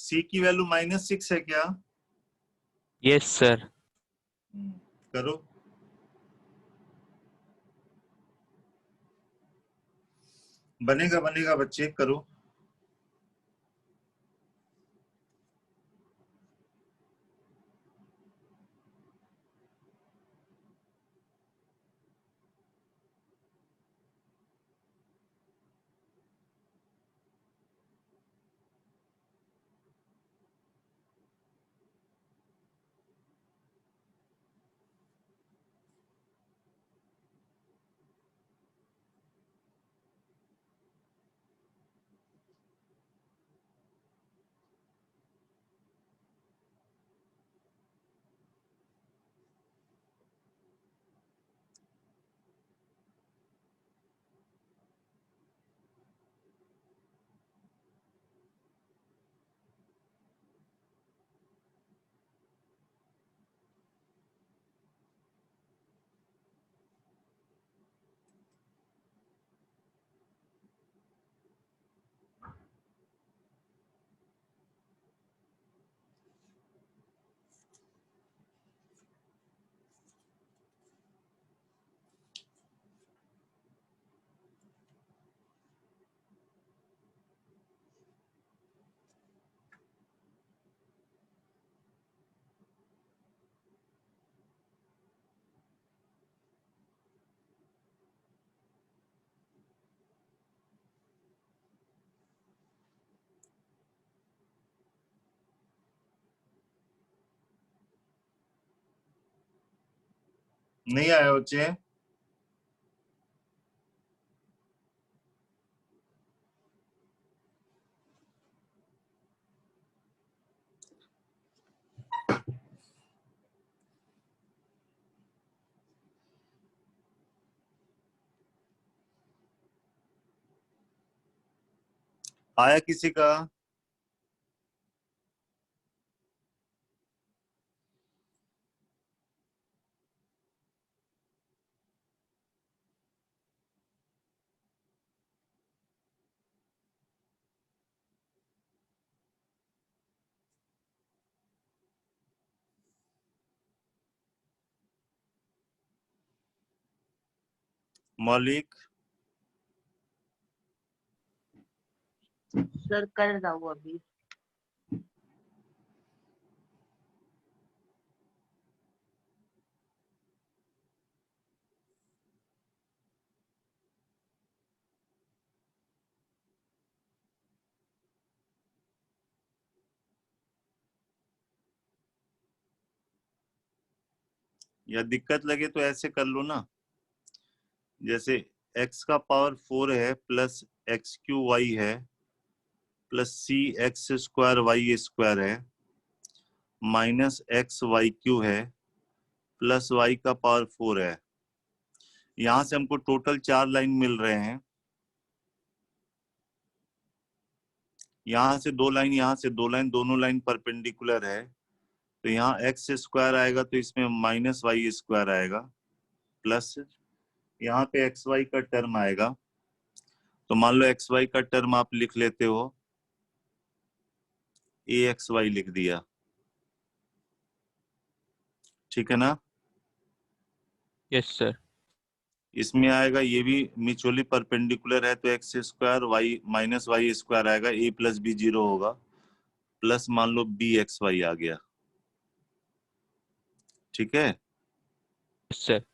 c की वैल्यू -6 है क्या? Yes sir. करो। बनेगा बनेगा बच्चे, करो। नहीं आया बच्चे? आया किसी का? मौलिक? सर कर रहा हूँ अभी। या दिक्कत लगे तो ऐसे कर लो ना, जैसे x का पावर 4 है प्लस एक्स क्यू वाई है प्लस सी एक्स स्क्वायर वाई स्क्वायर है माइनस एक्स वाई क्यू है प्लस वाई का पावर 4 है। यहां से हमको टोटल 4 लाइन मिल रहे हैं। यहां से 2 लाइन, यहां से 2 लाइन, दोनों लाइन परपेंडिकुलर है, तो यहाँ एक्स स्क्वायर आएगा तो इसमें माइनस वाई स्क्वायर आएगा प्लस यहाँ पे एक्स वाई का टर्म आएगा। तो मान लो एक्स वाई का टर्म आप लिख लेते हो, ए एक्स वाई लिख दिया, ठीक है ना? Yes sir. इसमें आएगा ये भी म्यूचुअली परपेंडिकुलर है, तो X square Y minus Y square आएगा, ए प्लस बी 0 होगा प्लस मान लो बी एक्स वाई आ गया, ठीक है? Yes sir.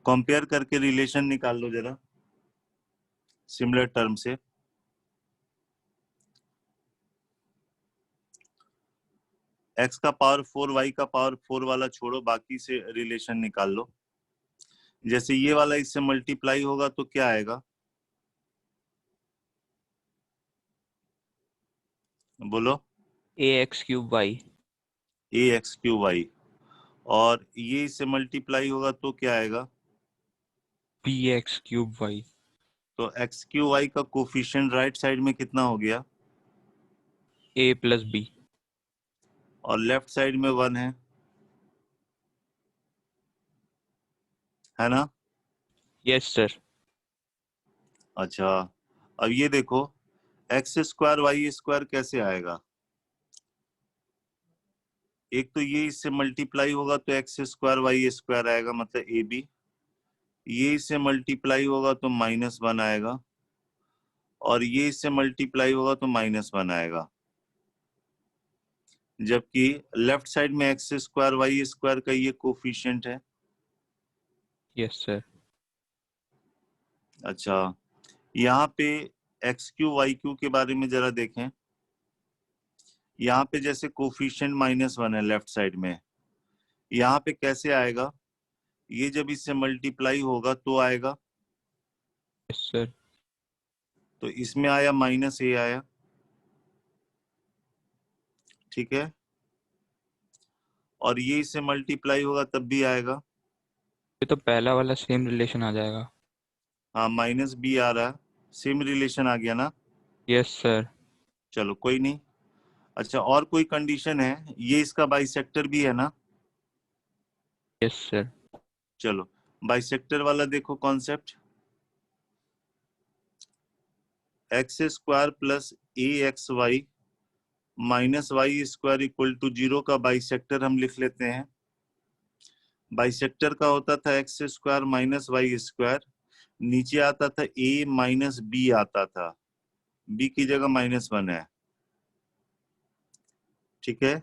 कंपेयर करके रिलेशन निकाल लो जरा सिमिलर टर्म से। एक्स का पावर 4 वाई का पावर 4 वाला छोड़ो, बाकी से रिलेशन निकाल लो। जैसे ये वाला इससे मल्टीप्लाई होगा तो क्या आएगा, बोलो? ए एक्स क्यूब वाई। ए एक्स क्यू वाई। और ये इससे मल्टीप्लाई होगा तो क्या आएगा, बी एक्स क्यूब वाई। तो एक्स क्यू वाई का कोफिशिएंट राइट साइड में कितना हो गया, ए प्लस बी। और लेफ्ट साइड में 1 है ना? Yes sir. अच्छा, अब ये देखो एक्स स्क्वायर वाई स्क्वायर कैसे आएगा, एक तो ये इससे मल्टीप्लाई होगा तो एक्स स्क्वायर वाई स्क्वायर आएगा, मतलब ए बी। ये इससे मल्टीप्लाई होगा तो -1 आएगा, और ये इससे मल्टीप्लाई होगा तो -1 आएगा। जबकि लेफ्ट साइड में एक्स स्क्वायर वाई स्क्वायर का ये कोफिशिएंट है। Yes sir. अच्छा, यहाँ पे एक्स क्यू वाई क्यू के बारे में जरा देखें। यहाँ पे जैसे कोफिशिएंट -1 है लेफ्ट साइड में, यहाँ पे कैसे आएगा? ये जब इससे मल्टीप्लाई होगा तो आएगा। Yes sir. तो इसमें आया -a आया, ठीक है। और ये इससे मल्टीप्लाई होगा तब भी आएगा। ये तो पहला वाला सेम रिलेशन आ जाएगा। हाँ, -b आ रहा है, सेम रिलेशन आ गया ना। Yes sir. चलो कोई नहीं। अच्छा, और कोई कंडीशन है? ये इसका बाइसेक्टर भी है ना। Yes sir. चलो बाइसेक्टर वाला देखो concept. X square plus A X Y minus Y square equal to 0 का बाइसेक्टर हम लिख लेते हैं। बाइसेक्टर का होता था X square minus Y square, नीचे आता था a माइनस बी आता था, b की जगह -1 है, ठीक है।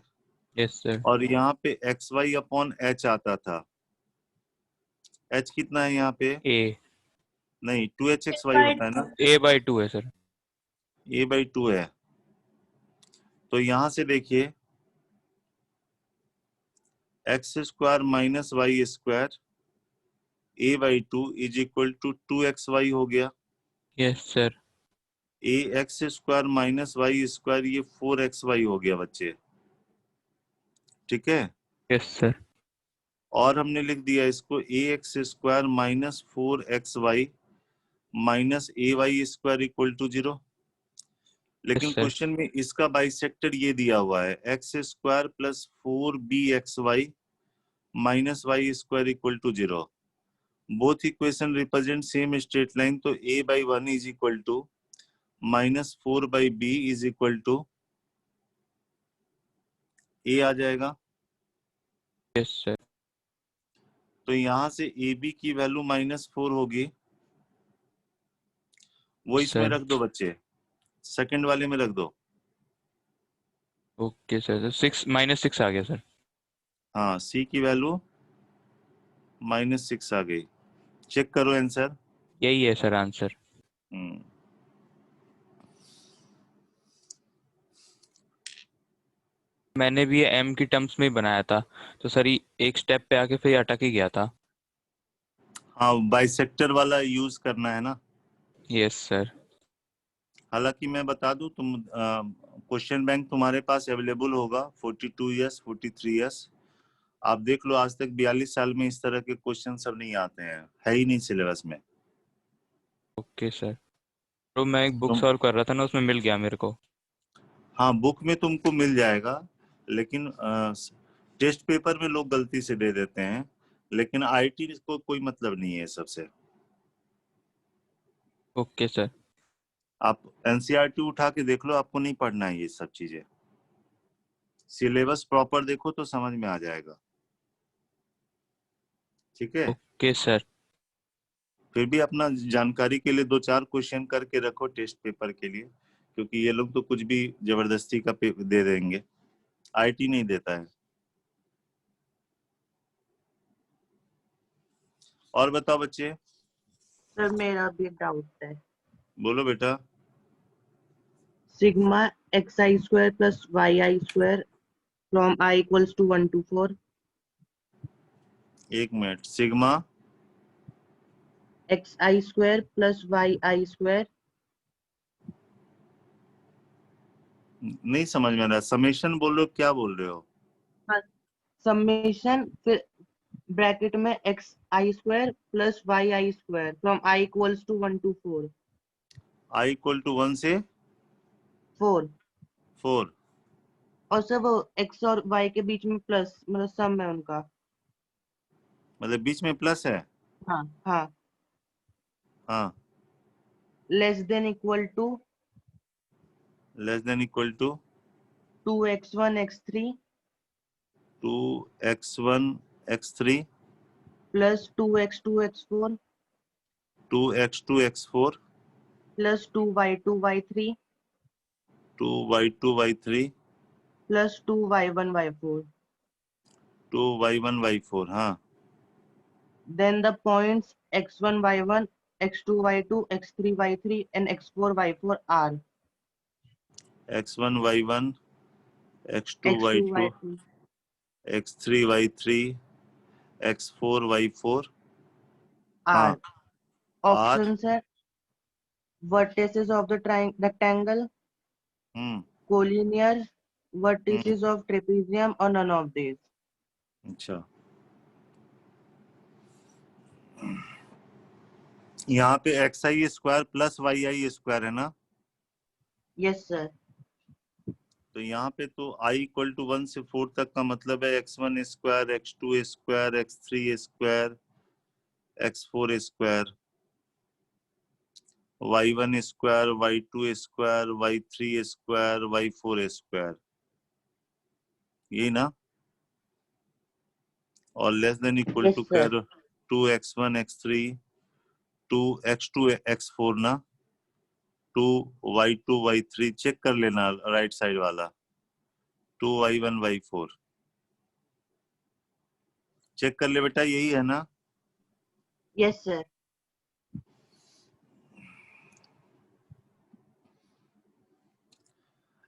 Yes sir. और यहाँ पे एक्स वाई अपॉन एच आता था। h कितना है यहाँ पे? ए नहीं, 2hxy होता है ना। a/2 है सर। a/2 है। तो यहां से देखिए, X square minus Y square a/2 is equal to 2xy हो गया। Yes sir. ax square minus Y square ये 4xy हो गया बच्चे, ठीक है। Yes sir. और हमने लिख दिया इसको ax square minus 4xy minus ay square equal to 0। लेकिन यस सर। क्वेश्चन में इसका बाइसेक्टर ये दिया हुआ है, x square plus 4bxy minus Y square equal to 0। Both equation represent same straight line, तो a/1 is equal to -4/b is equal to a आ जाएगा। Yes sir. तो यहां से ab की वैल्यू -4 होगी, वो इसमें सर रख दो बच्चे, सेकंड वाले में रख दो। Okay sir. 6 -6 आ गया सर। हाँ, c की वैल्यू -6 आ गई। चेक करो आंसर। यही है सर आंसर। मैंने भी ये m की टर्म्स में ही बनाया था, तो सर ये एक स्टेप पे आके फिर अटक ही गया था। हाँ, बाइसेक्टर वाला यूज करना है ना। Yes sir. हालांकि मैं बता दूं, तुम क्वेश्चन बैंक तुम्हारे पास अवेलेबल होगा 42 ईयर्स 43 ईयर्स। आप देख लो, आज तक 42 साल में इस तरह के क्वेश्चन सब नहीं आते हैं, है ही नहीं सिलेबस में। Okay sir. तो मैं एक बुक तुम, सॉल्व कर रहा था ना, उसमें मिल गया मेरे को। हाँ बुक में तुमको मिल जाएगा, लेकिन टेस्ट पेपर में लोग गलती से दे देते हैं, लेकिन आईटी को कोई मतलब नहीं है सबसे। Okay sir. आप एनसीईआरटी उठा के देख लो, आपको नहीं पढ़ना है ये सब चीजें। सिलेबस प्रॉपर देखो तो समझ में आ जाएगा, ठीक है। Okay sir. फिर भी अपना जानकारी के लिए 2-4 क्वेश्चन करके रखो टेस्ट पेपर के लिए, क्योंकि ये लोग तो कुछ भी जबरदस्ती का दे देंगे, आईटी नहीं देता है। और बताओ बच्चे। सर मेरा भी एक डाउट है। बोलो बेटा। Sigma xi square plus yi square from I equals to 1 to 4। एक मिनट, sigma xi square plus yi square. नहीं समझ में आ रहा, समेशन बोल रहे हो, क्या बोल रहे हो? समेशन फिर ब्रैकेट में xi square plus yi square from I equals to 1 to 4। i equal to 1 से 4। 4। और सर वो x और y के बीच में प्लस, मतलब सम है उनका। मतलब बीच में प्लस है। हाँ हाँ। हाँ, less than equal to less than equal to 2x1 x3 2x1 x3 plus 2x2 x4 2x2 x4 plus 2y2 y3 2y2 y3 plus 2y1 y4. 2y1 y4, हाँ. Then the points x1 y1, x2 y2, x3 y3 and x4 y4 are x1 y1 x2 x2 y2 y2 x3 y3 x4 y4, हाँ. are options है vertices of the rectangle, collinear, vertices of trapezium or none of these. अच्छा, यहाँ पे xi square plus yi square है ना. Yes sir. तो यहाँ पे तो i इक्वल टू 1 से 4 तक का मतलब है x1 square x2 square x3 square x4 square y1 square y2 square y3 square y4 square, यही ना. और less than equal Yes to sir. कर 2x1 x3 2x2 x4 ना 2y2 y3 चेक कर लेना राइट साइड वाला 2y1 y4 check कर ले बेटा, यही है ना. Yes sir.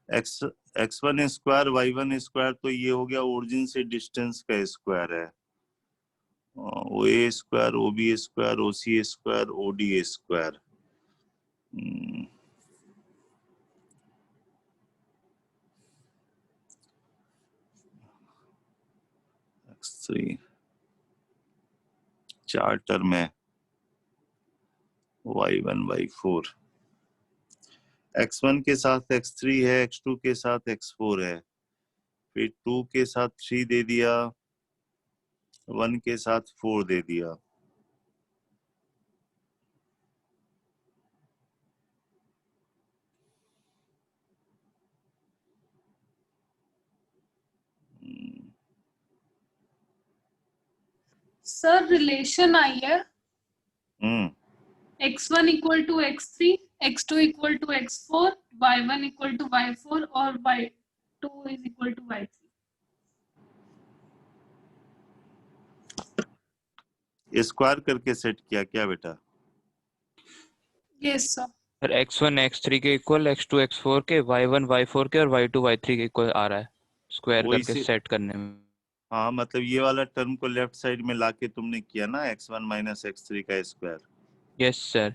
x1 square y1 square तो ये हो गया ओरिजिन से डिस्टेंस का स्क्वायर है. O A square O B square O C square O D square. x3 चार टर्म है y1 y4 x1 के साथ x3 है x2 के साथ x4 है फिर 2 के साथ 3 दे दिया 1 के साथ 4 दे दिया. सर रिलेशन आई है हम्म x1 equal to x3, x2 equal to x4, y1 equal to y4 और y2 is equal to y3. Square करके सेट किया क्या बेटा. Yes sir. Sir x1 x3 के इक्वल x2 x4 के y1 y4 के और y2 y3 के इक्वल आ रहा है स्क्वायर वही करके से सेट करने में. हाँ मतलब ये वाला टर्म को लेफ्ट साइड में लाके तुमने किया ना x1 माइनस x3 का स्क्वायर यस सर.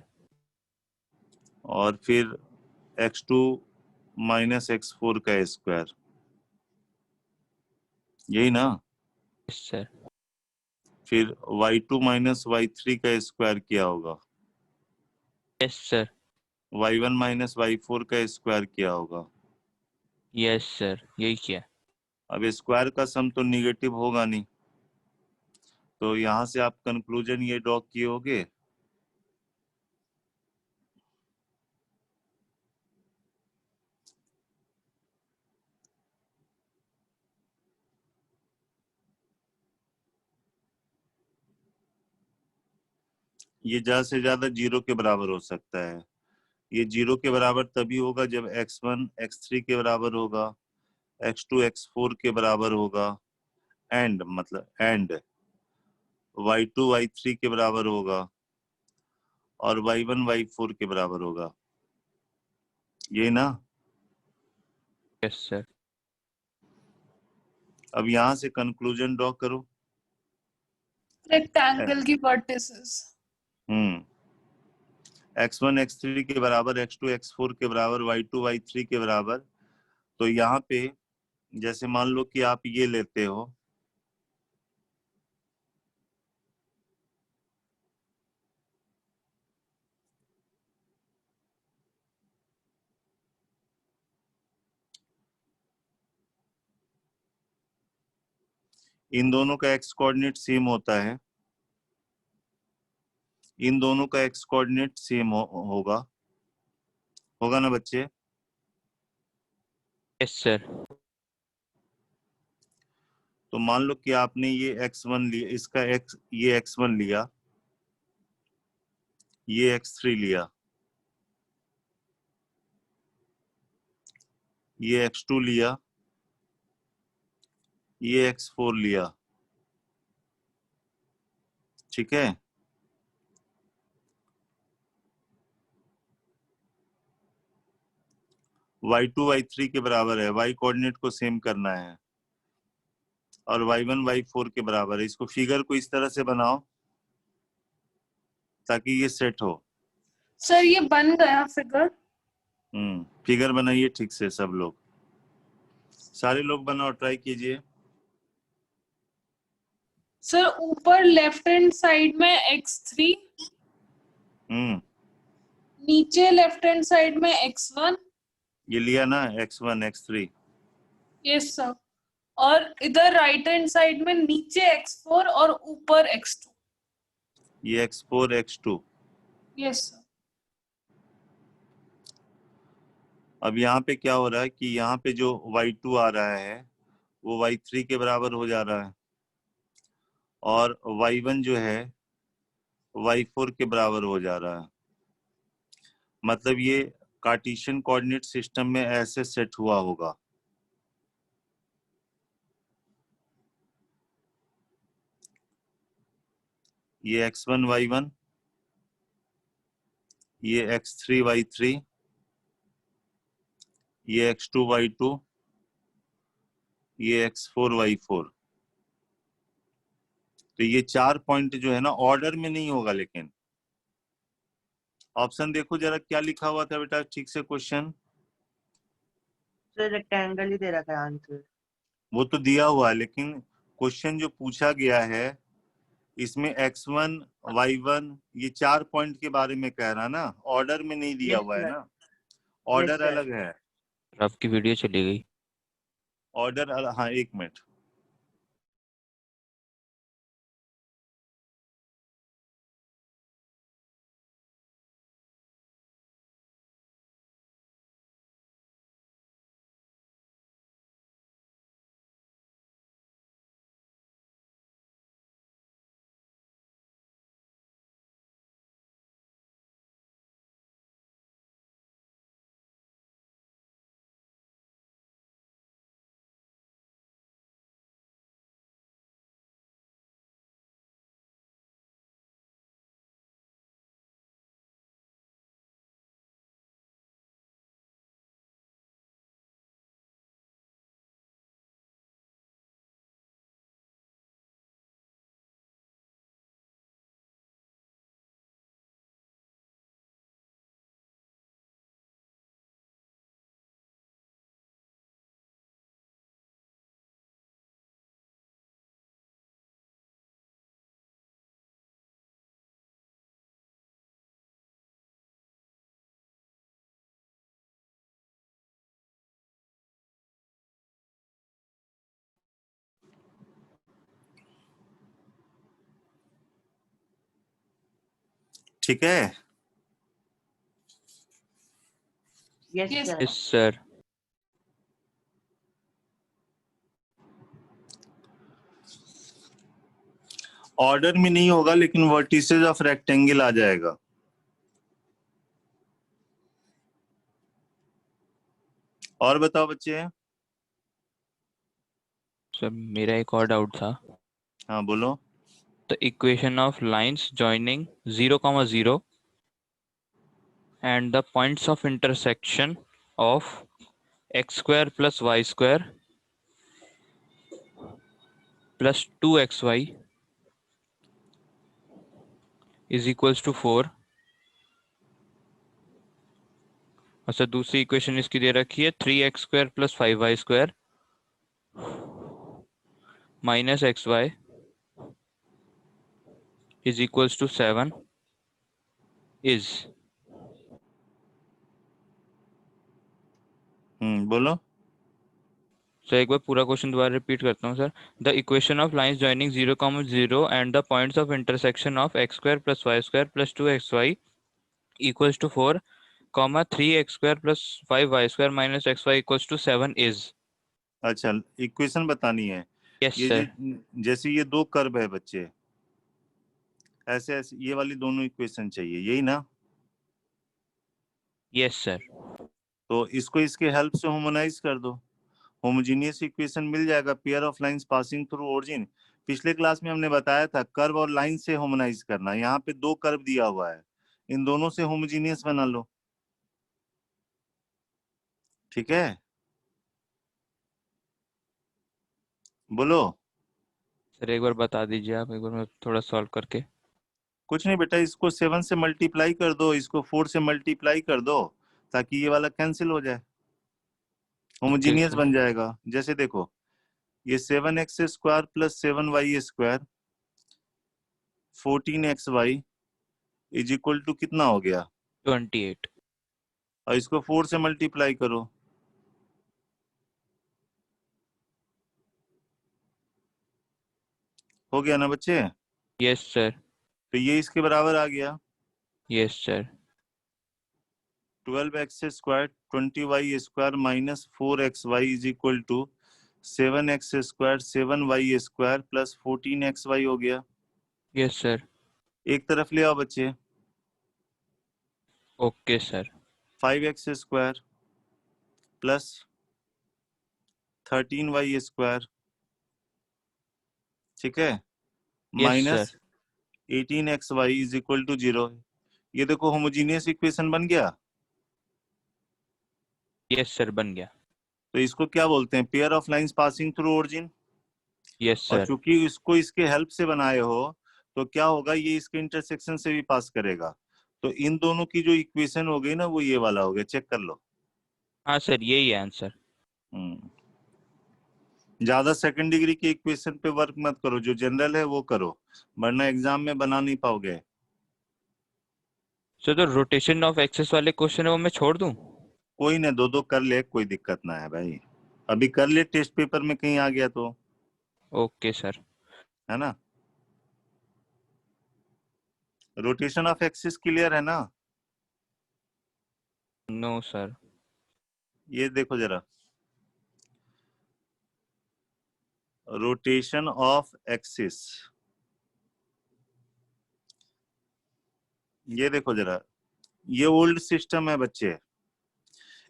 और फिर x2 माइनस x4 का स्क्वायर, यही ना. Yes sir. फिर y2 माइनस y3 का स्क्वायर किया होगा yes sir. y1 minus y4 का स्क्वायर किया होगा. यस सर, यही किया. अब स्क्वायर का सम तो निगेटिव होगा नहीं, तो यहाँ से आप कंक्लूजन ये ड्रॉ किए होगे ये ज्यादा से ज्यादा 0 के बराबर हो सकता है. ये 0 के बराबर तभी होगा जब x1 x3 के बराबर होगा x2 x4 के बराबर होगा एंड मतलब एंड y2 y3 के बराबर होगा और y1 y4 के बराबर होगा, ये ना. Yes sir. अब यहाँ से कंक्लूजन ड्रॉ करो. Rectangle की vertices. x1 x3 के बराबर x2 x4 के बराबर y2 y3 के बराबर. तो यहाँ पे जैसे मान लो कि आप ये लेते हो इन दोनों का x कोऑर्डिनेट सेम होता है, इन दोनों का x कोऑर्डिनेट सेम होगा ना बच्चे. Yes sir. तो मान लो कि आपने ये x1 लिया, इसका ये x1 लिया, ये x3 लिया, ये x2 लिया, ये x4 लिया, ठीक है। y2 y3 के बराबर है, y कोऑर्डिनेट को सेम करना है, और y1 y4 के बराबर है। इसको फिगर को इस तरह से बनाओ ताकि ये सेट हो। सर ये बन गया फिगर। फिगर बनाइए ठीक से, सब लोग, सारे लोग बनाओ, ट्राई कीजिए। सर ऊपर लेफ्ट हैंड साइड में x3, नीचे लेफ्ट हैंड साइड में x1। ये लिया ना, x1 x3। Yes sir. और इधर राइट हैंड साइड में नीचे x4 और ऊपर x2। ये x4 x2। Yes sir. अब यहाँ पे क्या हो रहा है कि यहाँ पे जो y2 आ रहा है वो y3 के बराबर हो जा रहा है, और y1 जो है y4 के बराबर हो जा रहा है। मतलब ये कार्टेशियन कोऑर्डिनेट सिस्टम में ऐसे सेट हुआ होगा। ये x1 y1, ये x3 y3, ये x2 y2, ये x4 y4। तो ये 4 पॉइंट जो है ना, ऑर्डर में नहीं होगा, लेकिन ऑप्शन देखो जरा क्या लिखा हुआ था बेटा ठीक से क्वेश्चन। सर रेक्टेंगल ही दे रखा है आंसर। वो तो दिया हुआ है, लेकिन क्वेश्चन जो पूछा गया है इसमें x1 y1 ये 4 पॉइंट के बारे में कह रहा ना, ऑर्डर में नहीं दिया Yes, हुआ है sir. ना, ऑर्डर sir. अलग है। आपकी वीडियो चली गई। ऑर्डर हाँ, 1 मिनट। ठीक है। Yes, Yes, sir. Yes sir. Order में नहीं होगा, लेकिन वर्टिसेस ऑफ रेक्टेंगल आ जाएगा। और बताओ बच्चे। सर मेरा एक और डाउट था। हाँ बोलो। The equation of lines joining 0, 0 and the points of intersection of x square plus y square plus 2xy is equals to 4। अच्छा, दूसरी इक्वेशन इसकी दे रखी है 3x square plus 5y square minus xy is equals to 7 is। बोलो। Sir एक बार पूरा question दोबारा repeat करता हूँ sir. The equation of lines joining 0, 0 and the points of intersection of x square plus y square plus 2xy equals to 4, 3x square plus 5y square minus xy equals to 7 is। अच्छा, equation बतानी है। Yes ये sir. जैसे ये दो curve है बच्चे, ऐसे ऐसे ये वाली दोनों इक्वेशन चाहिए, यही ना? Yes sir. तो इसको इसके हेल्प से होमोनाइज कर दो, होमोजीनियस इक्वेशन मिल जाएगा। Pair of lines passing through origin, पिछले क्लास में हमने बताया था कर्व और लाइन से होमोनाइज करना। यहाँ पे दो कर्व दिया हुआ है, इन दोनों से होमोजीनियस बना लो, ठीक है? बोलो। सर एक बार बता दीजिए आप, एक बार मैं थोड़ा सॉल्व करके। कुछ नहीं बेटा, इसको 7 से मल्टीप्लाई कर दो, इसको 4 से मल्टीप्लाई कर दो, ताकि ये वाला कैंसिल हो जाए, होमोजीनियस सर। बन जाएगा। जैसे देखो, ये 7x square plus 7y square 14xy is equal to कितना हो गया? 28। और इसको 4 से मल्टीप्लाई करो, हो गया ना बच्चे? Yes sir. तो ये इसके बराबर आ गया, yes sir. 12x square 20y square minus 4xy is equal to 7x square 7y square plus 14xy हो गया। Yes sir. एक तरफ ले आओ बच्चे, okay sir. 5x square plus 13y square, ठीक है, yes minus sir. 18xy is equal to 0। ये देखो होमोजीनियस इक्वेशन बन गया। यस सर बन गया। तो इसको क्या बोलते हैं? Pair of lines passing through origin. Yes और सर। चूंकि इसको इसके हेल्प से बनाए हो, तो क्या होगा, ये इसके इंटरसेक्शन से भी पास करेगा। तो इन दोनों की जो इक्वेशन हो गई ना, वो ये वाला हो गया, चेक कर लो। हाँ सर यही है आंसर। ज्यादा सेकंड डिग्री के इक्वेशन पे वर्क मत करो, जो जनरल है वो करो, वरना एग्जाम में बना नहीं पाओगे। सर तो रोटेशन ऑफ एक्सेस वाले क्वेश्चन है वो मैं छोड़ दूं? कोई ना, दो दो कर ले, कोई दिक्कत ना है भाई, अभी कर ले, टेस्ट पेपर में कहीं आ गया तो, ओके सर। है ना? रोटेशन ऑफ एक्सिस क्लियर है ना? No sir. ये देखो जरा, रोटेशन ऑफ एक्सिस, ये देखो जरा, ये ओल्ड सिस्टम है बच्चे,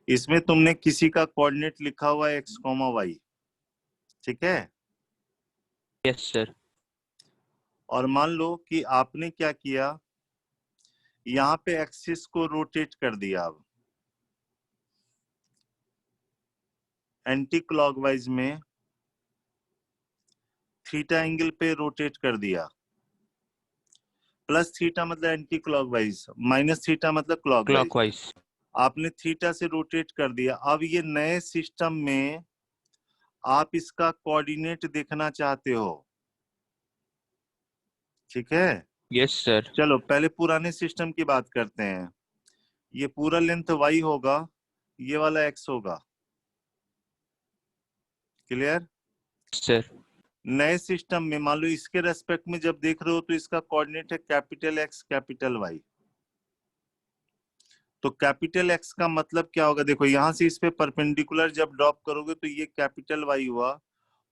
इसमें तुमने किसी का कोऑर्डिनेट लिखा हुआ है x, ठीक है? Yes sir. और मान लो कि आपने क्या किया, यहाँ पे एक्सिस को रोटेट कर दिया, अब एंटी क्लॉकवाइज में थीटा एंगल पे रोटेट कर दिया। प्लस थीटा मतलब एंटी क्लॉकवाइज, माइनस थीटा मतलब क्लॉकवाइज। क्लॉकवाइज। आपने थीटा से रोटेट कर दिया। अब ये नए सिस्टम में आप इसका कोऑर्डिनेट देखना चाहते हो, ठीक है? Yes sir. चलो पहले पुराने सिस्टम की बात करते हैं। ये पूरा लेंथ y होगा, ये वाला x होगा, क्लियर? सर। नए सिस्टम में मान लो इसके रेस्पेक्ट में जब देख रहे हो, तो इसका कोऑर्डिनेट है कैपिटल X कैपिटल Y। तो कैपिटल X का मतलब क्या होगा? देखो यहां से इस पे परपेंडिकुलर जब ड्रॉप करोगे तो ये कैपिटल Y हुआ,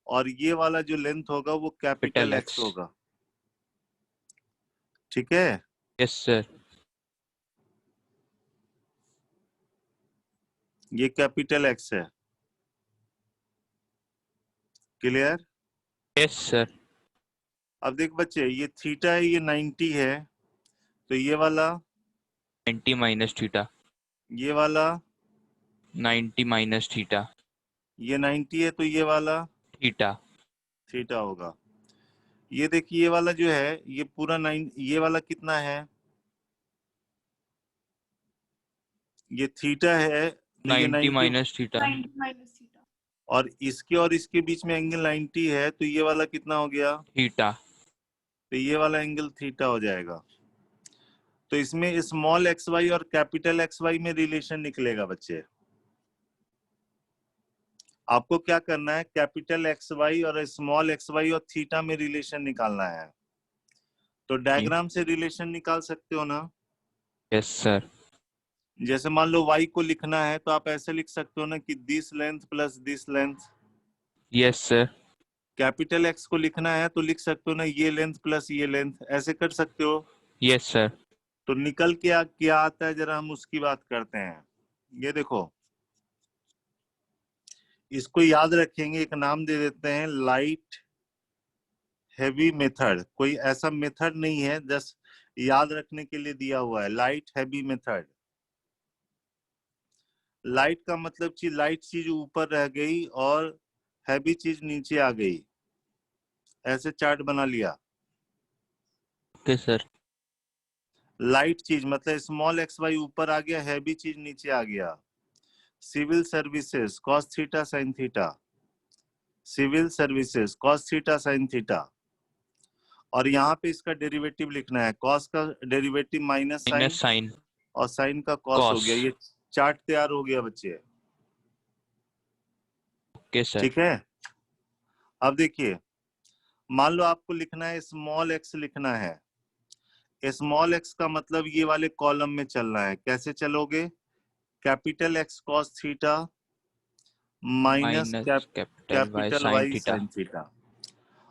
और ये वाला जो लेंथ होगा वो कैपिटल X होगा, ठीक है? Yes sir. ये कैपिटल X है, क्लियर? Yes sir. अब देख बच्चे, ये थीटा है, ये 90 है, तो ये वाला 90 माइनस थीटा। ये वाला 90 माइनस थीटा। ये 90 है, तो ये वाला थीटा। थीटा होगा। ये देखिए, ये वाला जो है ये पूरा 9, ये वाला कितना है? ये थीटा है, तो ये 90 90, माइनस थीटा। 90 minus theta. और इसके बीच में एंगल 90 है, तो ये वाला कितना हो गया? थीटा। तो ये वाला एंगल थीटा हो जाएगा। तो इसमें स्मॉल एक्स वाई और कैपिटल एक्स वाई में रिलेशन निकलेगा बच्चे। आपको क्या करना है, कैपिटल एक्स वाई और स्मॉल एक्स वाई और थीटा में रिलेशन निकालना है। तो डायग्राम से रिलेशन निकाल सकते हो ना? Yes sir. जैसे मान लो y को लिखना है, तो आप ऐसे लिख सकते हो ना कि this length plus this length. Yes sir. Capital x को लिखना है तो लिख सकते हो ना, ये लेंथ प्लस ये लेंथ, ऐसे कर सकते हो। Yes sir. तो निकल के क्या आता है जरा हम उसकी बात करते हैं। ये देखो, इसको याद रखेंगे, एक नाम दे देते हैं लाइट हैवी मेथड। कोई ऐसा मेथड नहीं है, जस्ट याद रखने के लिए दिया हुआ है, लाइट हैवी मेथड। लाइट का मतलब लाइट चीज ऊपर रह गई और हैवी चीज नीचे आ गई, ऐसे चार्ट बना लिया। Okay sir. लाइट चीज मतलब स्मॉल एक्स वाई ऊपर आ गया, हैवी चीज नीचे आ गया। Civil services cos theta sine theta, civil services cos theta sine theta. और यहाँ पे इसका डेरिवेटिव लिखना है, कॉस का डेरिवेटिव माइनस साइन साइन और साइन का कॉस हो गया। ये चार्ट तैयार हो गया बच्चे। Okay sir. ठीक है, अब देखिए, मान लो आपको लिखना है स्मॉल एक्स लिखना है। स्मॉल एक्स का मतलब ये वाले कॉलम में चलना है। कैसे चलोगे? Capital X cos theta minus capital Y sine theta.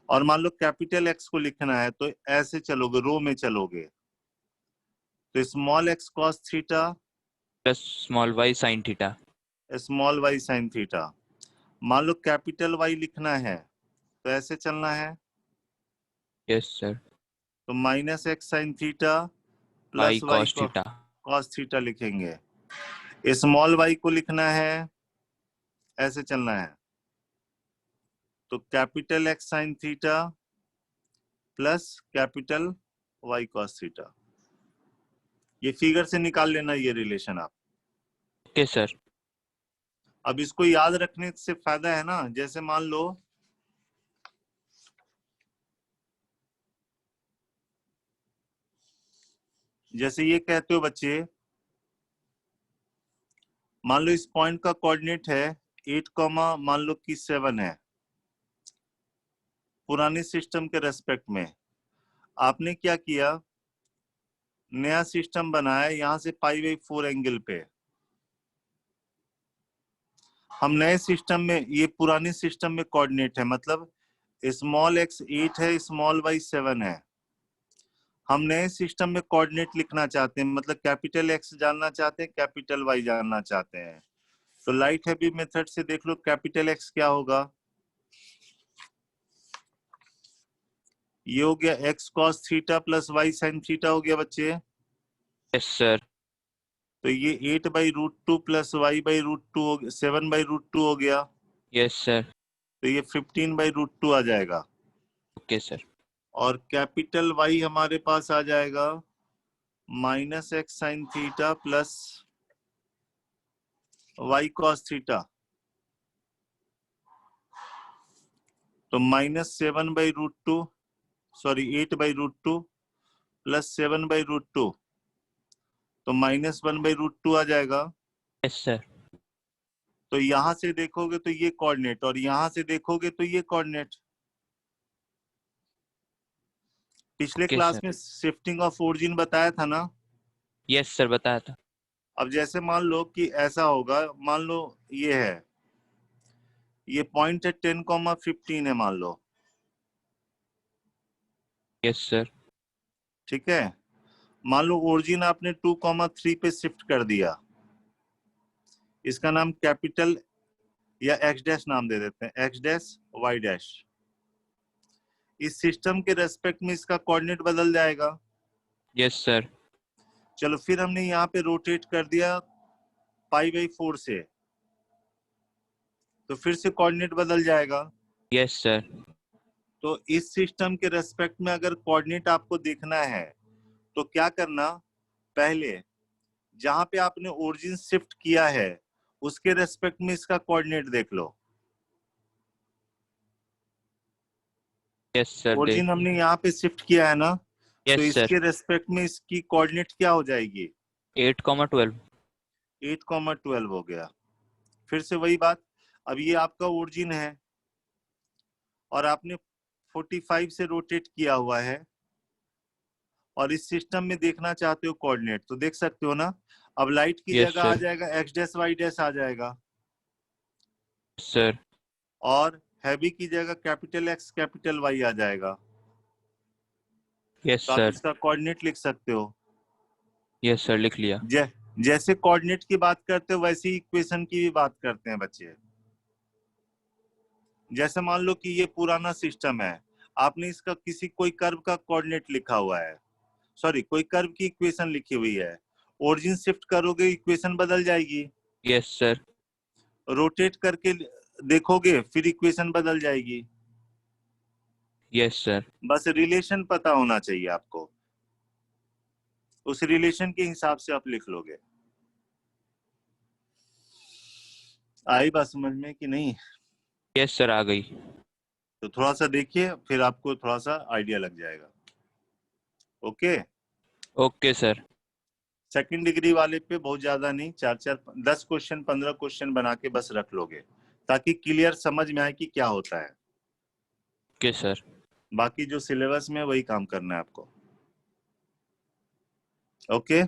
और मान लो कैपिटल एक्स को लिखना है तो ऐसे चलोगे, रो में चलोगे। तो small X cos theta plus small Y sine theta, small Y sine theta. मान लो कैपिटल वाई लिखना है तो ऐसे चलना है। Yes sir. तो minus x sine theta y plus Y cos theta, cos theta लिखेंगे। स्मॉल वाई को लिखना है, ऐसे चलना है। तो capital X sine theta plus capital Y cos theta. ये फिगर से निकाल लेना ये रिलेशन आप। Okay sir. अब इसको याद रखने से फायदा है ना, जैसे मान लो जैसे ये कहते हो बच्चे, मान लो इस पॉइंट का कोऑर्डिनेट है 8, मान लो कि 7 है पुराने सिस्टम के रेस्पेक्ट में। आपने क्या किया, नया सिस्टम बनाया, यहां से π/4 एंगल पे। हम नए सिस्टम में, ये पुराने सिस्टम में कोऑर्डिनेट है, मतलब स्मॉल एक्स 8 है, स्मॉल वाई 7 है। हम नए सिस्टम में कोऑर्डिनेट लिखना चाहते हैं, मतलब कैपिटल एक्स जानना चाहते हैं, कैपिटल वाई जानना चाहते हैं। तो लाइट हैवी मेथड से देख लो कैपिटल एक्स क्या होगा। ये हो गया X cos theta plus Y sine theta हो गया बच्चे। Yes sir. तो ये 8/√2 प्लस y/√2 हो गया, 7/√2 हो गया। Yes sir. तो ये 15/√2 आ जाएगा। Okay sir. और कैपिटल वाई हमारे पास आ जाएगा minus x sine theta plus Y cos theta. तो -7/√2, सॉरी 8/√2 प्लस 7/√2, तो -1/√2 आ जाएगा। Yes sir. तो यहां से देखोगे तो ये कोऑर्डिनेट, और यहां से देखोगे तो ये कोऑर्डिनेट। पिछले ओके क्लास सर। में शिफ्टिंग ऑफ ओरिजिन बताया था ना। यस सर बताया था। अब जैसे मान लो कि ऐसा होगा, मान लो ये है, ये पॉइंट है 10,15 है मान लो। Yes sir. ठीक है, मान लो ओरिजिन आपने 2,3 पे शिफ्ट कर दिया। इसका नाम कैपिटल या एक्स डैश नाम दे देते हैं, एक्स डैश वाई डैश। इस सिस्टम के रेस्पेक्ट में इसका कोऑर्डिनेट बदल जाएगा। Yes sir. चलो फिर हमने यहाँ पे रोटेट कर दिया π/4 से, तो फिर से कोऑर्डिनेट बदल जाएगा। Yes sir. तो इस सिस्टम के रेस्पेक्ट में अगर कोऑर्डिनेट आपको देखना है तो क्या करना, पहले जहां पे आपने ओरिजिन शिफ्ट किया है उसके रेस्पेक्ट में इसका कोऑर्डिनेट देख लो। Yes sir. ओरिजिन हमने यहाँ पे शिफ्ट किया है ना, तो यस सर। इसके रेस्पेक्ट में इसकी कोऑर्डिनेट क्या हो जाएगी, 8,12। 8,12 हो गया। फिर से वही बात, अब ये आपका ओरिजिन है और आपने 45 से रोटेट किया हुआ है और इस सिस्टम में देखना चाहते हो कोऑर्डिनेट, तो देख सकते हो ना। अब लाइट की Yes, जगह आ sir. जाएगा एक्स डैश वाई डैश आ जाएगा, सर। और हैवी की जगह कैपिटल एक्स कैपिटल वाई आ जाएगा, यस तो आप सर, इसका कोऑर्डिनेट लिख सकते हो। यस सर, लिख लिया। जैसे कोऑर्डिनेट की बात करते हो वैसे ही इक्वेशन की भी बात करते हैं बच्चे। जैसे मान लो कि ये पुराना सिस्टम है, आपने इसका किसी कोई कर्व का कोऑर्डिनेट लिखा हुआ है, सॉरी कोई कर्व की इक्वेशन लिखी हुई है, ओरिजिन शिफ्ट करोगे इक्वेशन बदल जाएगी, यस सर, रोटेट करके देखोगे फिर इक्वेशन बदल जाएगी। यस सर, बस रिलेशन पता होना चाहिए आपको, उस रिलेशन के हिसाब से आप लिख लोगे। आई बात समझ में कि नहीं? यस सर, आ गई। तो थोड़ा सा देखिए फिर आपको थोड़ा सा आइडिया लग जाएगा। Okay, okay sir. Second degree वाले पे बहुत ज्यादा नहीं, 10 क्वेश्चन 15 क्वेश्चन बना के बस रख लोगे, ताकि क्लियर समझ में आए कि क्या होता है। Okay sir. बाकी जो सिलेबस में है वही काम करना है आपको। ओके,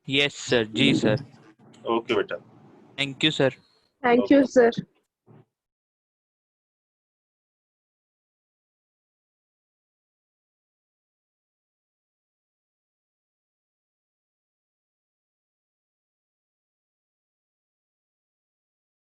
यस सर, जी सर। ओके बेटा, thank you sir. Thank you, sir.